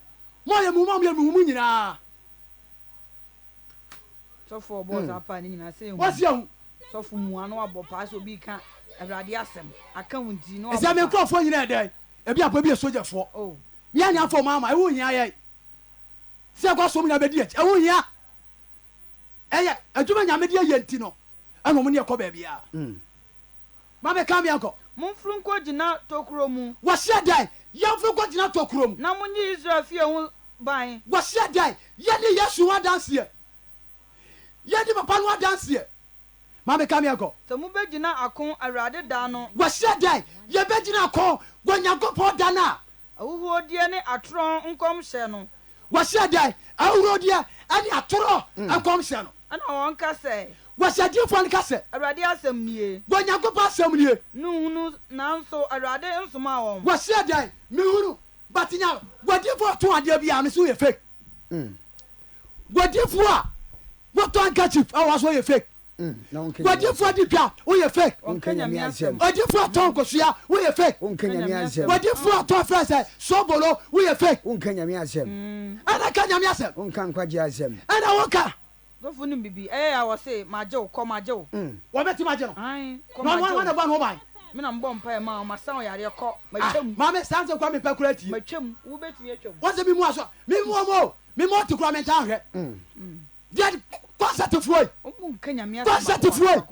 moyɛ mumu nyinaa sɔfo ɔbɔ saa paa ne nyinaa sɛ ɛhu wɔsi ahu sɔfo mua na wabɔ paa sɛ obi ka awurade asɛm aka wo nti na ɛsɛ me nkurɔfoɔ nyina ɛdɛn ebi apɔ bi yɛ sogyafoɔ oh yɛne afɔ maama ɛwo hia yɛ sɛ kɔ som nya bɛdi akyi ɛwo hia ɛyɛ adwuma nyame de ayɛ nti no ɛna ɔmo ne yɛkɔ baabia mameka meɛnkɔ momforo nkɔ gyina tokuro mu wɔhyɛ dɛn yɛmforo kɔ gyina tɔ kurom na monye israel fie ho ban wɔhyɛ dɛn yɛne yesu ho adanseɛ yɛne papa no adanseɛ mameka meɛnkɔ sɛ mobɛgyina ako awurade da no wɔhyɛ dɛn yɛbɛgyina kɔ wɔ nyankopɔn da no a ahuhuodeɛ ne atorɔ nkɔmhyɛ no wɔhyɛ dɛn awurodeɛ ɛne atorɔ nkɔmhyɛ no ɛna wɔnka sɛ wɔhyɛ difoɔ no ka sɛ awurade asɛm nie wɔ nyankopɔn asɛm nie nuhunu nanso awurade nsoma wɔn wɔhyɛ dɛn mehunu batenya wɔdifoɔ to adeɛ bia no so yɛ fake wɔdifoɔ a wɔtɔ handkerchief ɛwɔ so yɛ fake wɔdifoɔ di dwa woyɛ fake ɔnka nyame asɛm wɔdifoɔ tɔ nkosua woyɛ fake wonka nyame asɛm wɔdifoɔ tɔ frɛ sɛ sobolo woyɛ fake wonka nyame asɛm ɛna ka nyame asɛm wonka nkwagye asɛm ɛna woka sɔfo no bibi ɛyɛ a wɔse magye wo kɔ magye wo wɔbɛtim agye no Ae, kɔ na magye wane wo bɔ no woban mena mbɔ mpae ma masa wo yareɛ kɔ matwam mame saa nsɛ kwa mepɛ kora tie matwam wobɛtumi atwam wɔsɛ memu aso memu ɔmɔ memu ɔte kora menta ahwɛ deɛ kɔnsɛtefoɔ ɔmu nka nyame kɔnsɛtefoɔ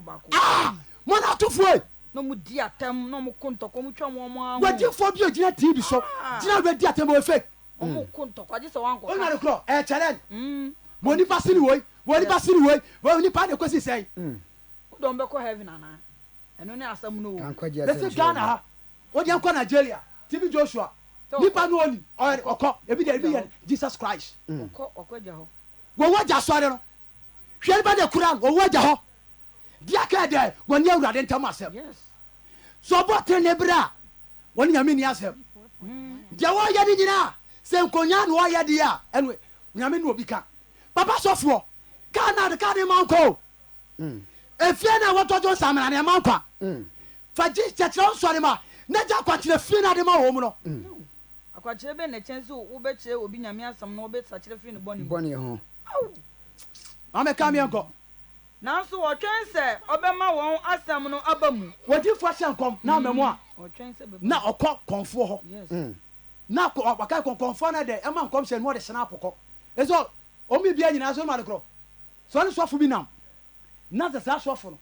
mɔne atofoɔ na mu di atam na mu ko ntɔkɔ mu twa wɔn aho wɔdifoɔ bi a gyina tv so gyina wɛdi atɛm bɛ fake ɔmu ko ntɔkɔ agye sɛ wankɔ ɔnare korɔ ɛkyɛlɛn mɔ nipa sini wei wɔ nipa sini wei wɔ nipa de kɔsi sɛn wodɔm bɛkɔ heaven anaa ɛno ne asɛm no wo nkwagye lɛsɛ asɛm ghana ha wode nkɔ nigeria tv joshua nipa no ɔni ɔkɔ ebi de ebi yɛ jesus christ ɔkɔ gya hɔ wɔwɔ gya sɔre no hwɛ nipa de kura wɔwɔ gya hɔ deɛ ka dɛ wɔne awurade ntam asɛm yes sɛ ɔbɔ tere ne berɛ a wɔne nyame ni asɛm deɛ wɔyɛ ne nyinaa sɛ nkonya na wɔyɛ deɛ a ɛno nyame ne obi ka papa sɔfoɔ ka na de ka ne ma nkɔ efie na wɔtɔdwo nsamena ne ma nkwa fa gye kyɛkyerɛ nsɔre ma na gya akwakyerɛ fie na de ma wɔ mu no akwakyerɛ bɛ na kyɛn sɛ wobɛkyerɛ obi nyame asɛm na wɔbɛsakyerɛ firi ne bɔne mu bɔne ho amɛka meɛnkɔ nanso wɔtwɛn sɛ ɔbɛma wɔn asɛm no aba mu wɔdifoɔ hyɛ nkɔm na amamu a wɔtwɛn sɛ bɛba na ɔkɔ kɔnfoɔ hɔ yes na waka kɔnkɔnfoɔ no dɛ ɛma nkɔm hyɛ no wɔde hyena apokɔ ɛsɛ ɔmi bia nyinaa so no made korɔ sɛ ɔne sɔfo bi nam na sɛ saa sɔfo no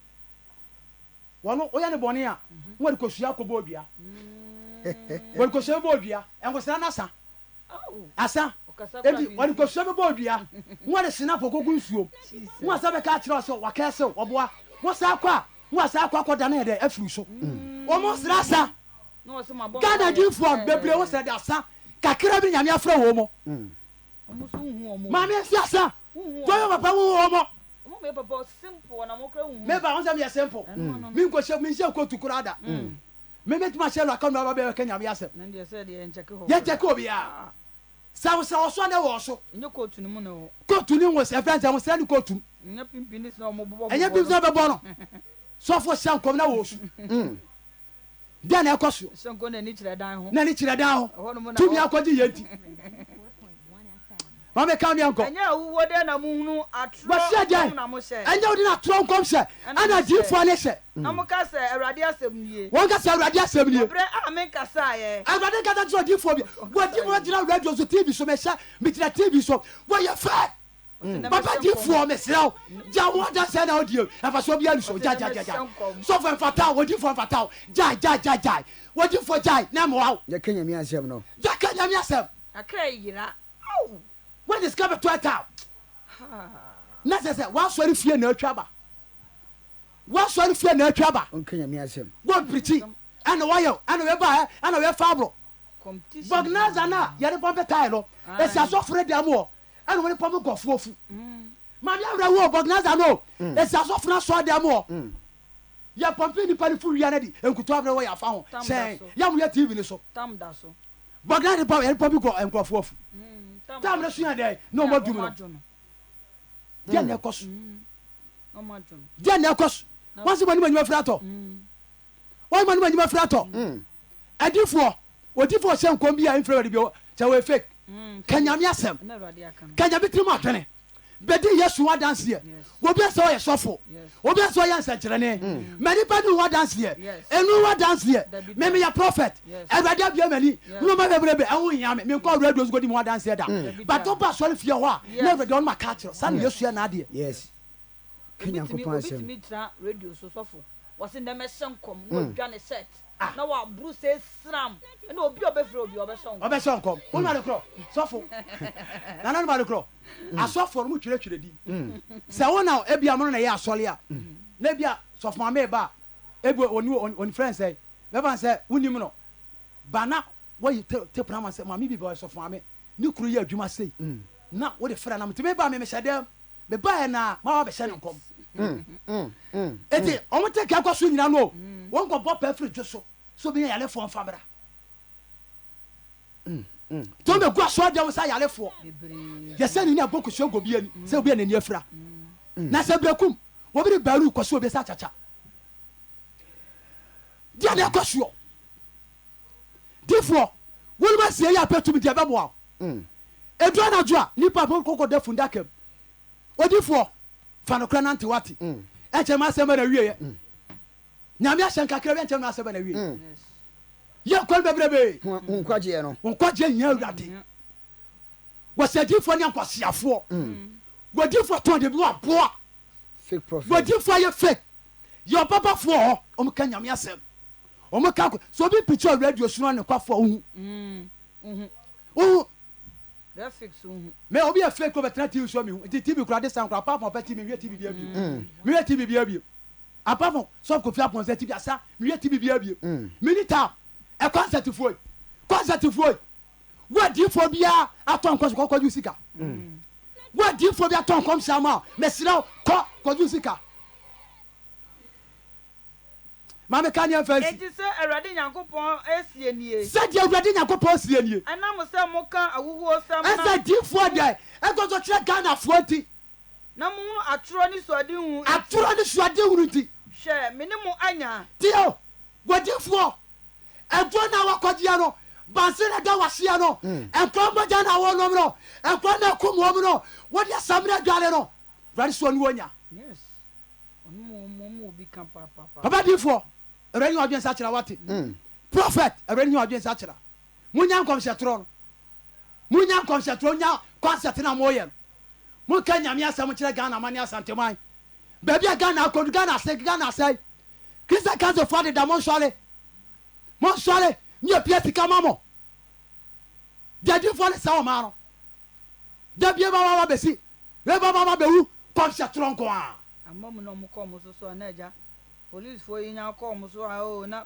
wɔno woyɛ ne bɔne a na wɔde kɔsua kɔbɔ odua wɔde kɔsua bɛbɔ odua ɛnkɔsena no asa asa ebi wɔde kɔsua bɛbɔ odua na wɔde hyena apokɔ gu nsuom na wɔsa bɛka akyerɛ sɛ wakɛɛ sɛ ɔboa wɔsa akɔ a na wɔsa akɔ akɔda no yɛ dɛ afiri so ɔmo sra asa na wɔsɛ ma bɔ ghana difoɔ bebree wo sɛ de asa kakra bi nyame afrɛ wɔ mo ɔmo so hu ɔmo maame asi asa tɔyɛ papa wo wɔ mo ɔmo mɛ papa simple na mo kra hu meba wo sɛ meyɛ simple menhyɛ kotu kora da memɛtumi ahyɛ lo aka no aba bɛyɛka nyame asɛm na deɛ sɛ deɛ nkyɛke hɔ yɛkyɛ ka obiaa sa so na wo so Nye kotu ni mu no. kotu ni wo se friends am se ni kotu Nye pimpini so mo bobo. enye bi so be bo no so for shan kom na wo so dia na ekoso Shanko na ni kire dan ho. na ni kire dan ho Ho no mu na. tumi akodi yenti mama kam yanko Enye awuwo de na mu hunu atro. wase dan na mo hye. enye odi na tron kom se ana difo ne se Na mo ka se Awurade asem nie. won ka se awurade asem nie Bre amen kasa ye. awurade ka ta tro difo bi wo difo jina radio so tv so me sha me tira tv so wo ye fa papa difo me sraw ja wo da se na audio afa so bia lu so ja so for fatal wo difo fatal ja wo difo ja na mo wa ye kenya mi asem no ja kanya mi asem Akra yira. when discover to attack na se wa so ri fie na atwa ba on kenya mi asem wo preach ana wa yo ana we ba ana we fabro Competition. bognaza na yare pompe tai no e sia so fre dem o ana we pompe gofofu ma mi awra wo bognaza no e sia so fre so dem o ya pompe ni pani fu wi na di enkuto awra wo ya fa ho sen ya mu ya tv ni so Tam da so. bognaza pa yare pompe go enkofofu tam na so ya dai no mo dum no dia na ekoso No ma dun. dia na ekoso wọ́n sì mọ̀ ní mọ̀nyímọ̀ fúra tọ̀ wọ́n mọ̀ ní mọ̀nyímọ̀ fúra tọ̀ ẹ̀dínfọ̀ òdínfọ̀ ṣe nǹkan bí i àyínfẹ́ rẹ̀ bí ọ ṣe wọ́n fake kẹnyàmí àsẹ̀m Na Awurade aka no. kẹnyàmí tí mo àtẹnẹ bẹ́ẹ̀dì yẹsùn wá dánsì yẹ obi ẹsẹ̀ ọ̀yẹ sọ́fọ̀ obi ẹsẹ̀ ọ̀yẹ nsẹ̀kyerẹ́ni mẹ́nipa ni wá dánsì yẹ ẹnu wá dánsì yẹ mẹ́mi yẹ prophet ẹ̀rọ̀dẹ́ abiyẹ mẹ́ni nínú ọmọ bẹ́ẹ̀ bẹ́ẹ̀ ẹ̀hún yìnyín mi nkọ́ rédíò sọ́kọ́ di mu wá dánsì yẹ dà bàtọ́ bá sọ́ọ́lì fìyẹ hɔ a náà ẹ̀rọ̀dẹ́ ọ̀nùmá káàkiri sanni yẹsùn yẹ n'adìyẹ. yes kenya ko pa asem Obitimi tra radio so sofo. Wase ndem hyenkom no dwa ne set. Na wa bru se sram. Na obi obefre obi obehyenkom. ọbẹ sọ nkọm wọn ma de kúrọ sọfọ nana ma de kúrọ asọfọ mu twerɛ di sɛ wọn na ebi amono na yɛ asɔle a na ebi a sɔfo maame ba ebi oni friend sɛ bɛba sɛ wunim no bana wɔyi te pram sɛ maame bi ba sɔfo maame ne kuru yɛ adwuma sei na wɔde fira nam te meba me mehyɛ dɛm meba yɛ na ma wa bɛhyɛ ne nkɔm eti ɔmo te ka kɔ so nyina no wɔn kɔ bɔ pɛ firi dwo so bi yɛ yale fɔ nfa bra tó bɛ gu aṣọ àdéhùn sá yàrá fọ yẹsẹ ni ní abọ kò sí ogo bíyẹn ni sẹ obi yẹn nani efura na sẹ bẹ kum wọ́n bí bẹ̀rù kò sí obi sá kyakya díẹ̀ ní ẹkọ sùọ dífọ wọ́n bá sì yẹ yà pẹ́ tumi díẹ̀ bẹ́ bọ̀ ọ́ edu anadu a nípa bó kókó dẹ fún dákẹ́ odífọ fanukura náà ti wá ti ẹ kyẹ́ máa sẹ́ bẹ́ẹ̀ na wíyẹ yẹ nyàmú ahyẹn kakra bẹ́ẹ̀ kyẹ́ máa sẹ́ bẹ́ẹ̀ na wíyẹ yẹ kọ́ bẹ́ẹ̀ nkwagye no nkwagye nyɛ awurade wɔsɛdifoɔ ne ankwaseafoɔ wɔdifoɔ tɔn de bi wɔaboa fake prophet wɔdifoɔ yɛ fake yɛ ɔbabafoɔ hɔ ɔmo ka nyame asɛm ɔmo ka sɛ obi pikyi radio sunu ne kwafoɔ ohu graphics uhu mɛ obi yɛ fake kɔ bɛtena tv so mi hu nti tv kura de san kura apart from ɔpɛ tv mi wiye tv bi abie mi wiye tv bi abie apart from sɔf kofi apɔnsɛ tv asa mi wiye tv bi abie mini ta ɛ kɔnsɛtifoɔ wadifoɔ biara atɔ nkɔso kɔ kɔju sika wadifoɔ bi atɔ nkɔm sama mɛsirɛ kɔ kɔju sika maame ka nyɛ fɛn si eti sɛ awurade nyankopɔn esie nie sɛdeɛ awurade nyankopɔn sie nie ɛnam sɛ moka awuwo sɛm ɛsɛ difoɔ deɛ ɛkɔsɔ kyerɛ ghanafoɔ ti na mo hunu atoro ne suade hu atoro ne suade hunu ti hwɛ me ne mo anya tiɛ wadifoɔ ɛdɔ na wakɔgyeɛ no bansi na da waseɛ no nkɔn bɛgya na wɔnom no nkɔn na kum wɔm no wɔde asamina dwale no wurade soɔ ne wɔnya yes ɔno obi ka papa papa difoɔ awurade nyɛ ɔdwen sa kyerɛ wate prophet awurade nyɛ ɔdwen sa kyerɛ monya nkɔmhyɛ torɔ no monya nkɔmhyɛ torɔ nya concert na moyɛ no monka nyame asɛm kyerɛ ghana ma ne asanteman baabi a ghana akɔdu ghana asɛe kristian councilfoɔ deda mo nsɔre nye pia sika ma mo dadifoɔ ne sa ɔma no dabie baba bɛsi baba bɛwu kɔmhyɛ torɔ nko a amma mu na ɔmo kɔɔ mo so na agya policefoɔ yi nya kɔɔ mo so a o na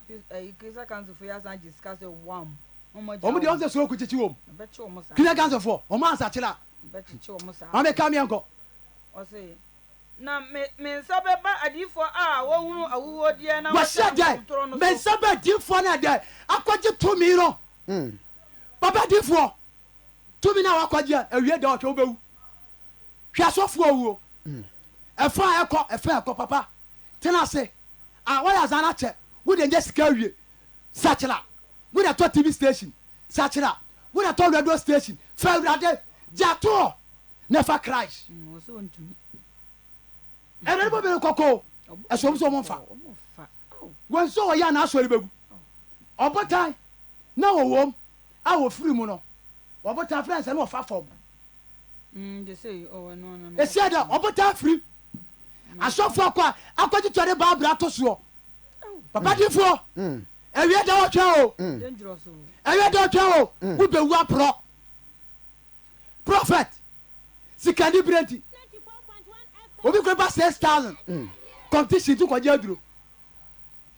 krista councilfoɔ yi asan gye sika sɛ wam ɔmo deɛ ɔmo sɛ soro kukyikyi wɔ mu bɛkye ɔmo saa kristian councilfoɔ ɔmo ansa kyerɛ a bɛkyekye ɔmo saa ɔmo bɛka meɛ nkɔ ɔse na me nsa bɛba adiifoɔ a wɔhunu awuwodeɛ na wɔhyɛ dɛ me nsa bɛ adiifoɔ no dɛ akɔgye tumi no papa adiifoɔ tumi na wakɔgye awie da ɔtwe wobɛwu hwɛ asɔfoɔ wuo ɛfa ɛkɔ papa tena ase a wɔyɛ azana kyɛ wode nyɛ sika awie sakyera wode tɔ tv station sakyera wode tɔ radio station fa awurade gyato na fa Christ ɛnɛ bɔ bɛrɛ kɔkɔ ɛsɔm sɔ mɔmfa wɔn nso wɔyɛ ana asɔre bɛgu ɔbotan na wɔwɔm a wɔfiri mu no ɔbotan fɛn sɛ na ɔfa fam esi ada ɔbotan firi asɔfo akɔgye tɔre baabura to soɔ papa difoɔ ɛwiɛ da wɔtwɛ o ɛwiɛ da wɔtwɛ o wobɛwu aporɔ prophet sikandi birenti obi kò ba 6,000 competition tu kɔjɛ duro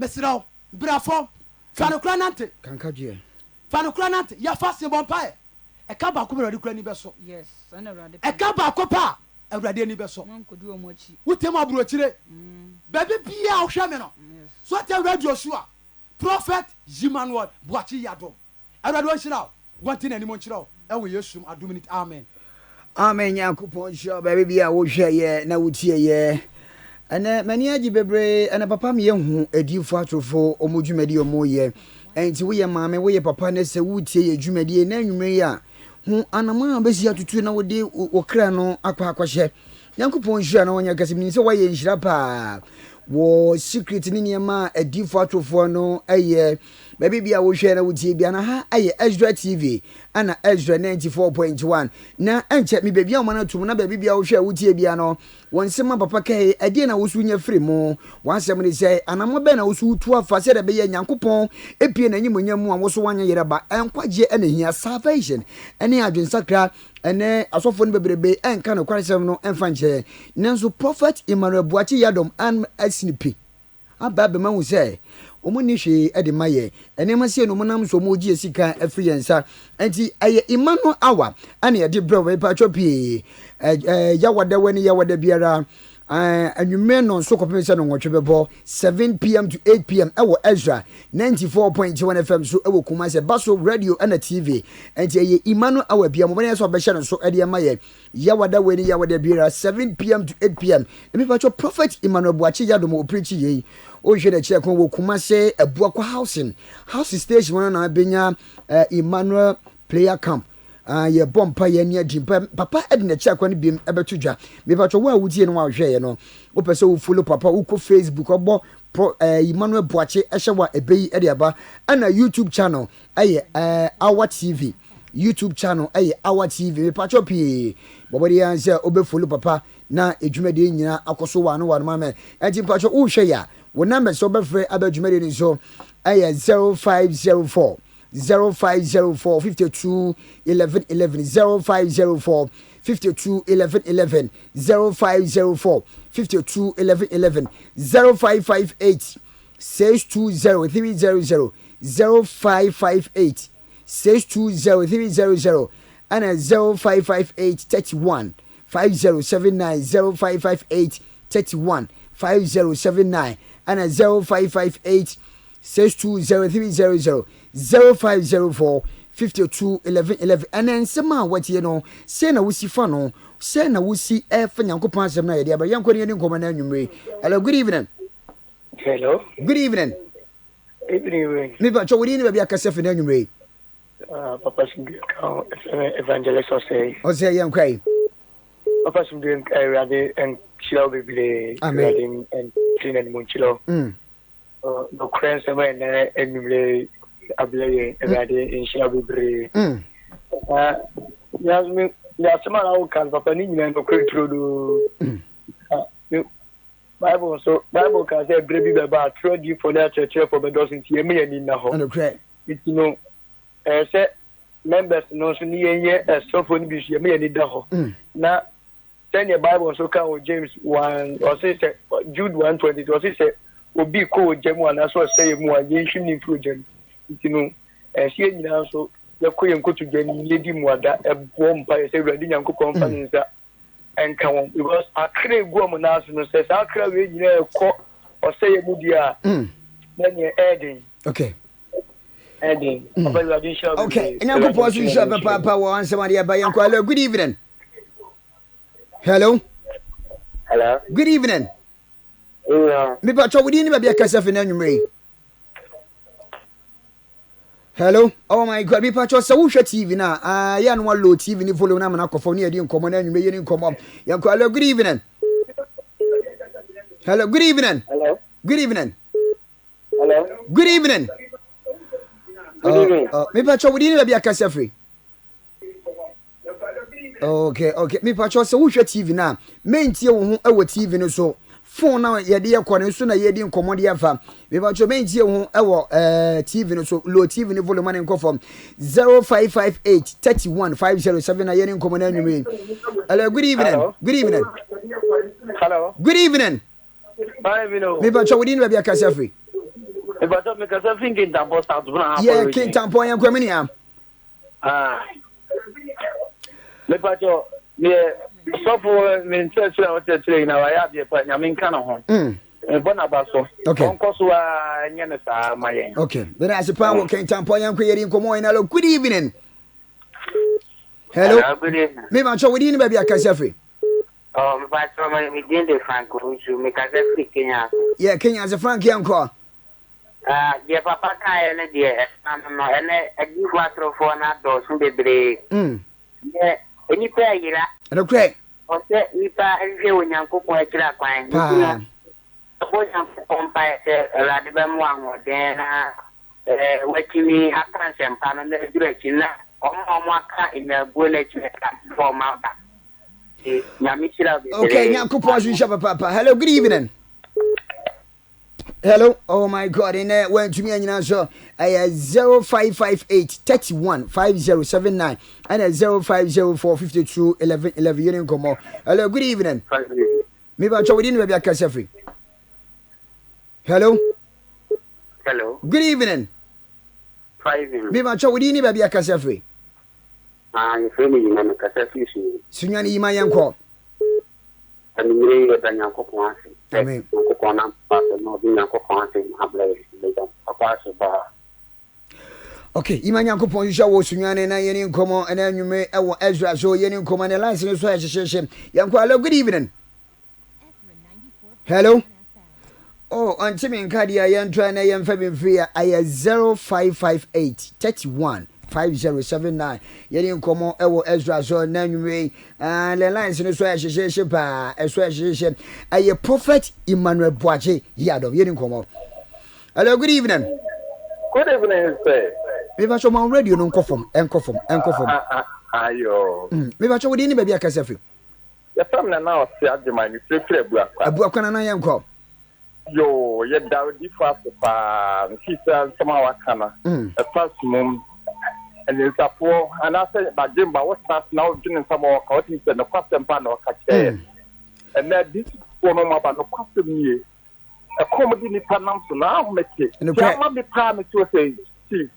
mɛsirawo birafɔ fanukura nante fanukura nante yafa sebɔn pa yɛ ɛka baako bɛ ɛwurade kura ni bɛ sɔ ɛka baako pa ɛwurade ni bɛ sɔ wute mu aburokyire bɛɛbi bia ɔhwɛ mi no so tɛ radio show prophet Emmanuel Boakye Yadom ɛwurade wɔn hyira wɔn ti na anim nkyerɛ ɛwɔ Yesu adum amen. Amen. Nyankopɔn hyɛ baabi bi a wohwɛ yɛ na wotie yɛ ɛnɛ m'ani agye bebree ɛnɛ papa me yɛhu adifo atrofo ɔmo dwumadi ɔmo yɛ ɛnti woyɛ maame woyɛ papa ne sɛ wotie yɛ dwumadi na anwumere yi a ho anama a bɛsi atutu na wode wokra no akɔhyɛ Nyankopɔn hyɛ na wɔnyɛ kɛse menim sɛ woayɛ nhyira paa wɔ secret ne nneɛma a adifo atrofoɔ no ɛyɛ baabi bi a wohwɛ na wotie bia na ha ayɛ Ezra TV ana Ezra 94.1 na ɛnkyɛ me baabi a wɔn atum na baabi bi a wohwɛ wotie bia no wɔn nsɛm papa kɛɛ ɛdeɛ na wosu nya firi mu wɔn asɛm ne sɛ anamɔ bɛ na wosu tu afa sɛ da bɛyɛ Nyankopɔn epie na nyimonyam mu a woso wanya yeraba ɛnkwagye ɛna hia salvation ɛne adwensakra ɛne asɔfo no bebrebe ɛnka no kwaresɛm no ɛmfa nkyɛ nanso prophet Emmanuel Boakye Yadom an asinipi aba bɛma hu sɛ omo ni hwe e de maye enema se no monam so mo gie sika afri yensa enti eye Emmanuel Awa ane ye de bro we pa chopi yawada wani yawada biara anwume no so kopem se no nwotwe bebo 7 pm to 8 pm ewo Ezra 94.1 FM so ewo Kumase Baso Radio and TV enti eye Emmanuel Awa bia mo bane so be hye no so e de maye yawada wani yawada biara 7 pm to 8 pm e pa cho prophet Emmanuel Boakye Yadom o preach ye o hwe de check wo Kumase Abuakwa house station one na benya Emmanuel player camp ye bompa ye nia dimpa papa edna check one biem ebeto dwa me patcho wo awudie no wa hwe ye no wo pese wo follow papa wo ko Facebook obo Emmanuel Boakye ehye wa ebeyi ede aba ana YouTube channel aye Our TV YouTube channel aye Our TV me patcho pi bobodi yan se obe follow papa na edwumade nyina akoso wa no ma me enti patcho wo hwe ya wo number so be free abadwumade ni so aye 0504 52 11 11 0504 52 11 11 0504 52 11 11 0558 620 300 0558 620 300 and 0558 31 5079 0558 31 5079 and 0558 620 0504 52 11 11 and then sema what you know say na wusi fa no say na wusi e fa Nyankopon asem na ye dia ba yanko ne nkoma na anwumre. Hello, good evening. Hello, good evening. Evening. Me ba cho wodi ni ba bia kase fa na anwumre. Papa Simbi evangelist o say yankwai Papa Simbi radio and chilo bibile amen and clean and munchilo no crane sema na anwumre ablaye radio in chilo bibile yasmi yasma na o kan papa ni nyina no kwetro do Bible can say brebi baba throw you for that church for the doesn't hear me any na ho it know say members no so ni yenye so for ni bi so me any da ho na then the Bible so can James 1 or say Jude 1:20 or say obi ko jemu ana so say mu a yen hwini project it know see nyina so yakoye nkotu gani ledi mu ada ebo mpa say ready Nyankopon fa nsa enka won because akre gu am na so no say akra we nyina ekọ o say mu dia na ne edin okay Eddie. Okay, and I'm going to shop Papa once somebody by Hello, good evening. Hello. Hello. Good evening. Me but we didn't be a casaf in any. Hello. Oh my God, me patch so TV now. Yan one low TV ni follow na na kofo ni edi nkomo na nwume yeni nkomo. Yan ko hello, good evening. Hello, good evening. Hello. Good evening. Hello. Good evening. Good evening. Me patch we didn't be a casaf. Okay. Me patch so TV na. Me ntie wo ho e wo TV no so. Phone now yede yakọ so na yedi nkomo de afa me ba cho mentie ho e wo TV no so low TV no volume na nkofom 0558 31507 na yedi nkomo na nwume. Hello, good evening. Hello. Good evening. Hello. Good evening. Bye, Vino. Me ba cho we din ba kasa free. Me ba cho me kasa thinking tampo start na. Yeah, king tampo yan kwa mini am. Me ba cho me so for me church na hotel na wa ya be pa nyame nka na ho. Bona ba so. Onko so a nya na sa mayen. Okay. Then as a power king tampo yan kwa yedi nkomo ina lo good evening. Hello. Good evening. Me ba cho we din ba kasa free. Oh, me ba cho me din de Franco Ruju me kasa free Kenya. Yeah, Kenya as a Frank yanko. Dia papa ka ene dia no ene agi 4 for na do so bebre. Yeah, eni pa yira. Okay. O se nipa enje onyankopon akira kwan. Ko nyankopon pa se la de be mo anode na wakini akanse mpa no na direct na omo aka ina go na chika for mouta. Okay, nyankopon so shapa papa. Hello, good evening. Hello. Oh my God. In there went to me and you so I 0558 315079 and 0504 52 11 11 you didn't come on. Hello, good evening. Me ba we didn't be a cash free. Hello. Hello. Good evening. Me ba we didn't be a cash free. You feel me na cash free. Sunyani ima yanko. Ani mire da nyankopon ase. Amen. Okay, imanya kopon yisha wo sunwane na yeni nkomo na nwume e wo Ezra so yeni nkomo na license so hyehyehye yanko hello, good evening. Hello. Oh, antimi nkadi ya yentwa na yemfa bimfia aya 0558 315079 yeni nkomo e wo Ezra so na nwume le license so hyehyehye pa so hyehyehye aye prophet Emmanuel Boache yadom yeni nkomo. Hello, good evening. Good evening, sir. Me ba so man radio no nkofom. Ayo. Me ba so we dey ni ba bia kasa fi. Ya fam na na o se adjuma ni frefre buakwa. Abuakwa na yan ko. Yo, ye Daudi fast pa nfisa sama wakana. E fast mum. And sapo ana say ba jimba what start now dinin sama waka what is the kwasem pa na waka che. And that this one ma ba no kwasem nie. E komodi ni panam so na ahomeke. Ya ma be pa me to say see.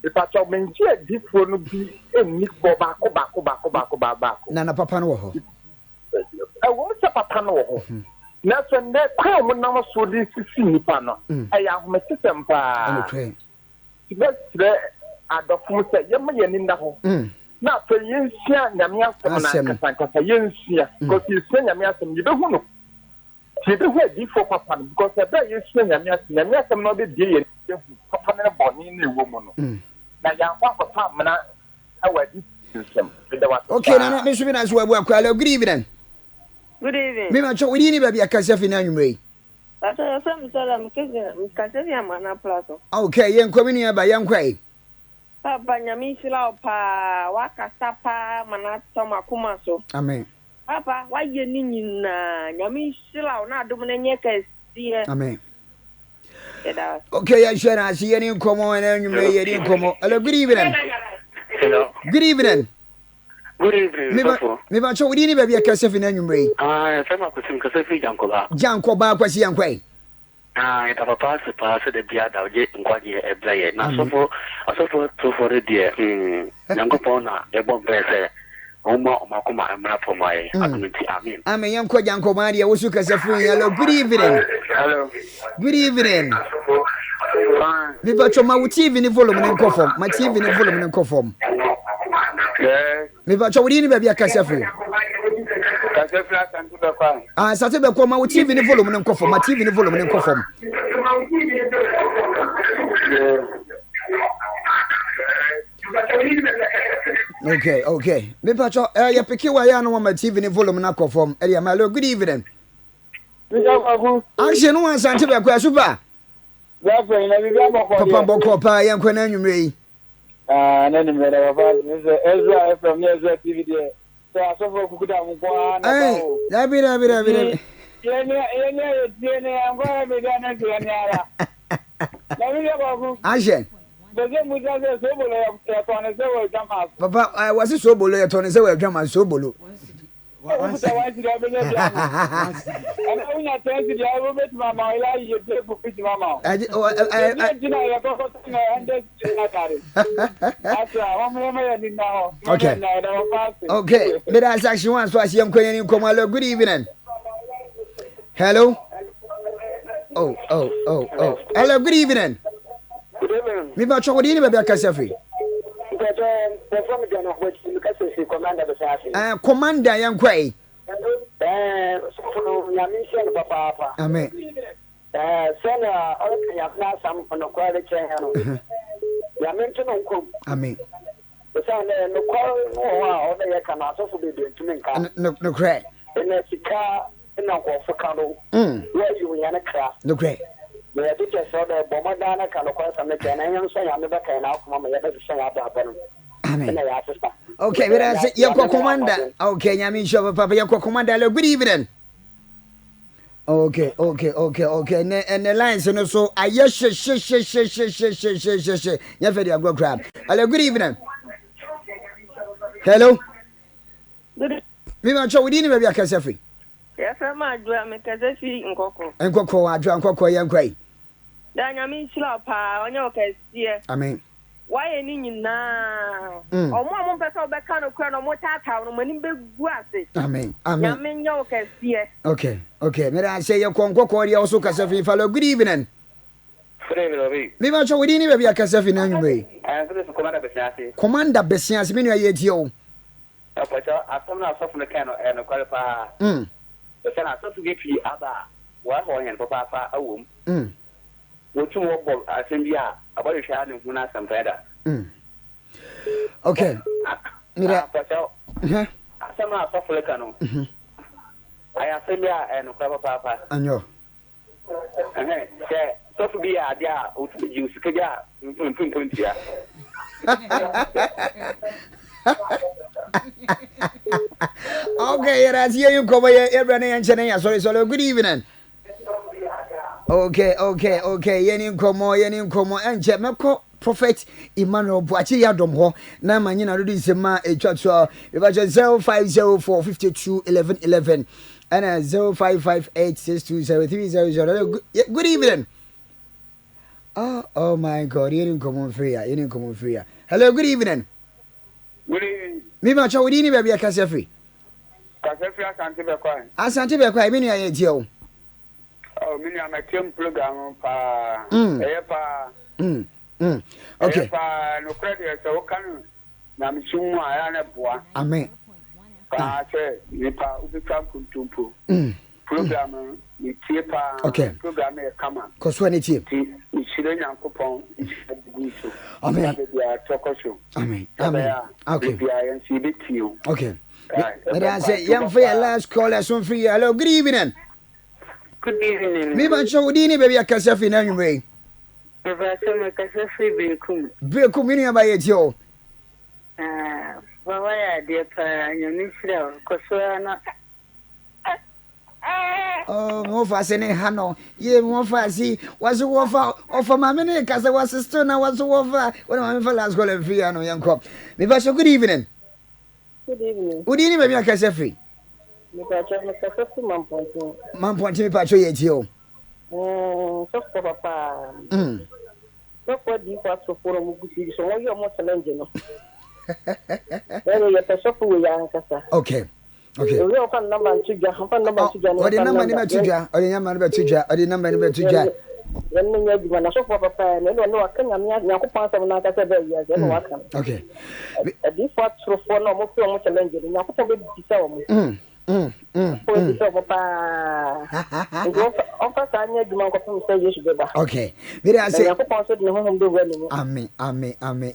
If I tell me, this one will be a nick for back. Nana papa no ho. I won't say papa no. Now, when they come when I so this see Nipano, I have met them. Okay. That's the other food say, Yaman in the home. Now, for you, Yamia, because you send Yamia, you don't know. She don't have this for papa because I bet you send Yamia, not be dear, papa born in a woman. Okay, now me should as well work. Good evening. Good evening. Me ma cho we ni ba bia kasa fi na nwumre. But some salam kase fi amana plazo. Okay, yen ko me ba yan kwai. Papa nyami sila pa wakasa pa mana toma kuma so. Amen. Papa wa ye ni nyina nyami sila na dum na nye kase. Amen. Okay, I share I see any nkomo na nwumre ye ni nkomo. Hello, good evening. Hello. Good evening. Good evening. Me ba cho we ni ba bia kasa fi na nwumre. Sama kusim kasa fi jankoba. Jankoba kwasi yan kwai. Ita papa se pa se de bia da je nkwaje e blaye na so for de nyankopon na e bom pese Oma kuma amra for my community. Amen. Amen. Yanko Janko Maria, what you can say? Hello, good evening. Hello. Good evening. Me ba cho ma wo TV ni volume ne nkofom. Ma TV ni volume ne nkofom. Me ba cho wo di ni ba bia kasa free. Kasa free asantu be kwa. Ah, sate be kwa ma wo TV ni volume ne nkofom. Ma TV ni volume ne nkofom. Okay. Me pa cho ya peke wa ya no ma TV ni volume na nkofom. E ya ma lo good evening. Action no asante be kwa super. Papa boko pa ya nkwa na nwumre yi. Na ni me da papa Ezra from Ezra TV there. So asofo kukuda mu kwa na ba. Dabi. Yene angwa be da na kianyara. Na mi ya babu. Action. Bege mu ja se sobolo ya tone se wo jama. Papa wasi sobolo ya tone se wo jama sobolo. Once I want to have a unya tenzi dia wo bet mama ila ye de bu fit mama. Okay. But as actually one so I see am kwenye nkomo. Hello, good evening. Hello. Oh. Hello, good evening. Good evening. Me ba choko di ni ba bia kasa free. Commander Yankwai. Amen. Amen. No crack. No crack. The teacher saw the Bomadana can acquire some mechanic, so I'm never can out from my other son out of Amen. Okay, but I say your commander. Okay, Yamin Show Papa, your commander. Good evening. Okay. And the lines and also I yes, yeah, very good crab. Hello, good evening. Hello. Me want show we didn't maybe a cafe. Yes, I'm a drum because I see in Coco. And Coco, I drank Coco, young cray. Then I mean, slap, on your case, dear. Amen. Why any now? Oh, Mamma, better back on a crown of what I town when in big grasses. Amen. Amen, your case, dear. Okay. May I say your Coco, you also cafe follow. Good evening. Me want show we didn't maybe a cafe anyway. Commander Bessias, mean you yo. I come now from the can and a qualifier. The son I to get you other one and papa a womb. What you walk I send you about your child and who not some better. Okay. I somehow suffer the canoe. I have sent you and a papa. And you. So to be a idea, you skidja, Okay, that's here you come here, Abraham and sorry, good evening. Okay, Yenin Como, and Jamaica Prophet Emmanuel Boachi Yadom ho, na manyina do this ma a church, about 0504 52 11 11 and 0558 620300. Good evening. Oh my God, Yenin Como free. Hello, good evening. Good evening. Me ma chawo di ni ba bia kasa free. Kasa free asante be kwa. Asante be kwa, me nua ye tie o. Oh, me nua ma kem program pa. Okay. Pa no credit so kan na mi chumu aya na boa. Amen. Pa che ni pa ubika kuntumpo. Program ni tie pa. Okay. Program e kama. Koso ni tie. Ni chire nyankopon, ni guso. Amen. Amen. Okay. Okay. Right. But I say, young for your last call, as soon free. Hello, good evening. Good evening. Me ban show dini baby a casafi na nyumre. Professor me casafi Bekum. Bekum ni aba ye tio. Baba ya dia pa nyamisira koso na. Oh, mo fa se ne hano. Ye mo fa si waso wo fa ofa mama ne kasa wa sister na waso wo fa. When mama fa last call and free ano yanko. Me ba show good evening. Good evening. Good evening baby a casafi. Me pa cho me casafi mamponti. Mamponti me pa cho ye tio. So papa. So for di kwa so for mo gusi so wo yo mo challenge no. Ere ye pa so for ya kasa. Okay. Okay. We open number 2 ja, open number 2 ja. Odi number ni betuja, odi number ni betuja. yɛn nyɛ adwuma na sɔfo papa na ɛno no aka nyame Nyankopɔn asɛm na aka sɛ bɛ yɛ yɛn no aka okay adifo atorofo na ɔmo fi ɔmo challenge no Nyankopɔn bɛ bisa ɔmo okay amen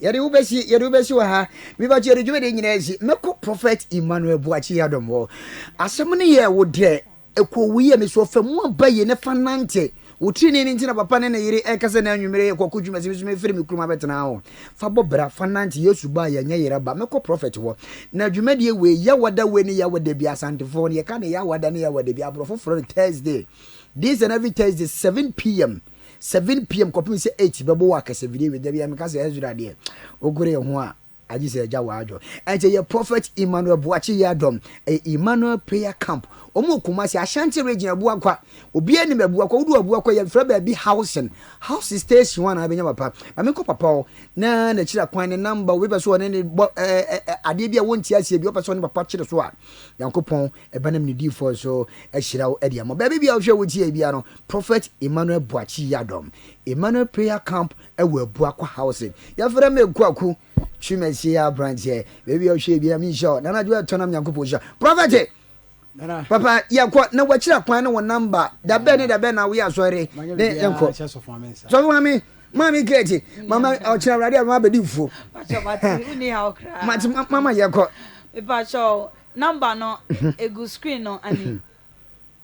yɛde wobɛsi wɔ ha mebakye yɛde dwumade nyinaa si mɛkɔ prophet Emmanuel Boakye Adom hɔ asɛm no yɛ wo deɛ ɛkɔwu yɛ me so ɔfa mu aba yɛ ne fa nante wotiri ne ntina papa ne yere ekasa na anwumere ekoko dwuma simi firi me kuruma betena ho fa bobra fa nante Yesu ba ya nya yere ba meko prophet ho na dwumade we ya wada we ne ya wada bi asantefo ne ka ne ya wada ne ya wada bi abrofo for Thursday this and every Thursday 7 p.m. kopim se 8 bebo wa kase video we da bi am kase Ezra de ogure ho a aji se ja wa ajo enche ye prophet Emmanuel Boakye Adom Emmanuel prayer camp omo Kumasi Ashanti region abuakwa obi ani abuakwa wudu abuakwa ye fra ba bi house station one abenya papa ameko papa na chira kwan ne number we be so ne ade bia wonti asie bi opeso ne papa chire so a Yankopon ebanam ne di for so ehira wo ade am ba bia wo hwe woti bia no prophet Emmanuel Boakye Adom Emmanuel prayer camp ewo abuakwa house ya fra me kwaku Chimesi branch here baby o hwe bia mi sure na na jo tonam Yankopon sure prophet papa yakwa na wachira kwan na wo number da be na we asori ne enko so mami Keti mama ochira radio ma be difu uni ha okra mama yakwa pa cho number no egu screen no ani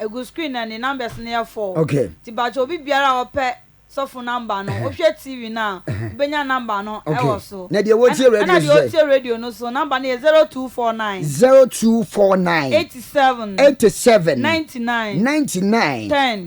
egu screen ani numbers ne 4 okay ti ba cho bi biara ope sofu number no ohwe TV na benya number no e wo so na de wo tie radio na de wo tie radio no so number no 0249 87 99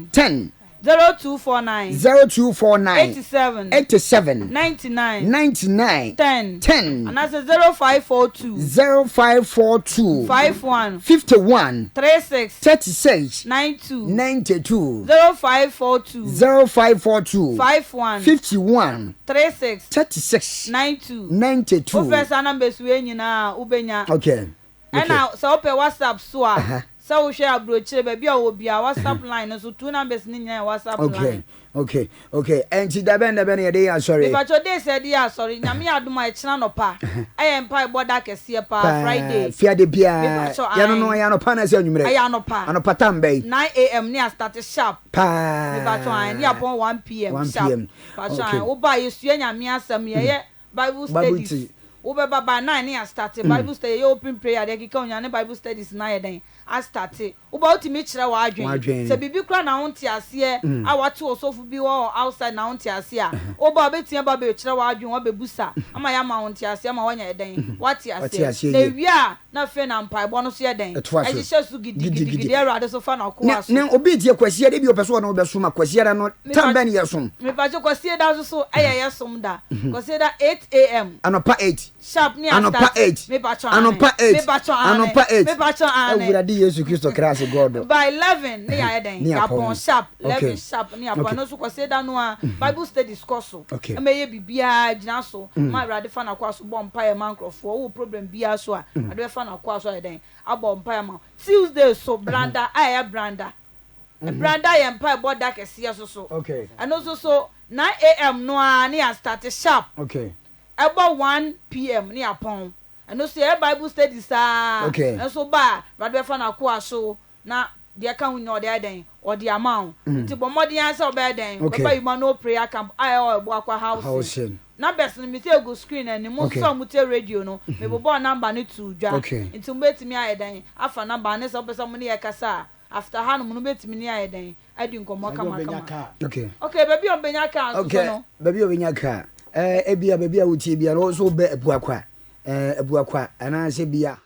10 0249 87 99 10 and that's 0542 51 36 92 0542 51 36 92 Professor numbers we nyina ubenya okay and so open WhatsApp so so we share abrochire ba bia obia WhatsApp line so two numbers ni nya WhatsApp line okay and ti da ben ya dey sorry if I dey say dey sorry nyame adoma e kina no pa aye mpa border kese pa Friday fiade bia ya no pa na se anwumere ya no pa tambe 9 a.m. ni start sharp pa if I ni upon 1 p.m. sharp okay wo ba yesu nyame asem ye Bible studies wo be baba 9 ni start Bible study you open prayer dey kika onya ne Bible studies na ye den I started uba utimi kire wa adwen se bibi kra na wonte ase a wate osofu bi wo outside na wonte ase a uba betia ba be kire wa adwen wo bebusa ama ya ma wonte ase ama wanya eden wate ase na wia na fe na mpa ebo no so eden e hye su gidi erade so fa na ko aso ne obi tie kwasie de bi opeso no obeso ma kwasie da no tamba ne yesom me pa je kwasie da so eye yesom da kwasie da 8 a.m. anopa 8 sharp ni anopa 8 me pa cho anopa 8 me pa cho anopa 8 me pa cho ane Yesu Kristo Christ God by 11 ni ya eden yapon sharp 11 sharp ni yapon no so kwase da no a Bible studies course emeye bibia gina so ma rade fa na kwa so bompa e mankrofo wo problem bia so a ade fa na kwa so eden abompa ma Tuesday so branda aya branda branda ye mpa border kese so okay and also so 9 a.m. no a ni start sharp okay about 1 p.m. ni yapon and no say Bible studies okay and so ba rade fa na kwa so na de aka hu no de den or the amount nti bo modern answer be den baba Emmanuel prayer camp ayo ebo akwa house na best ni me go screen and mo so mo te radio no me bo number ni to dwa nti mo betimi aye den afa number ne so pesa mo ne yakasa after hanu mo betimi ni aye den adi nkomo kama okay baby obenya ka so no baby obenya ka ebia baby a wutie bia no so be ebuakwa ana se bia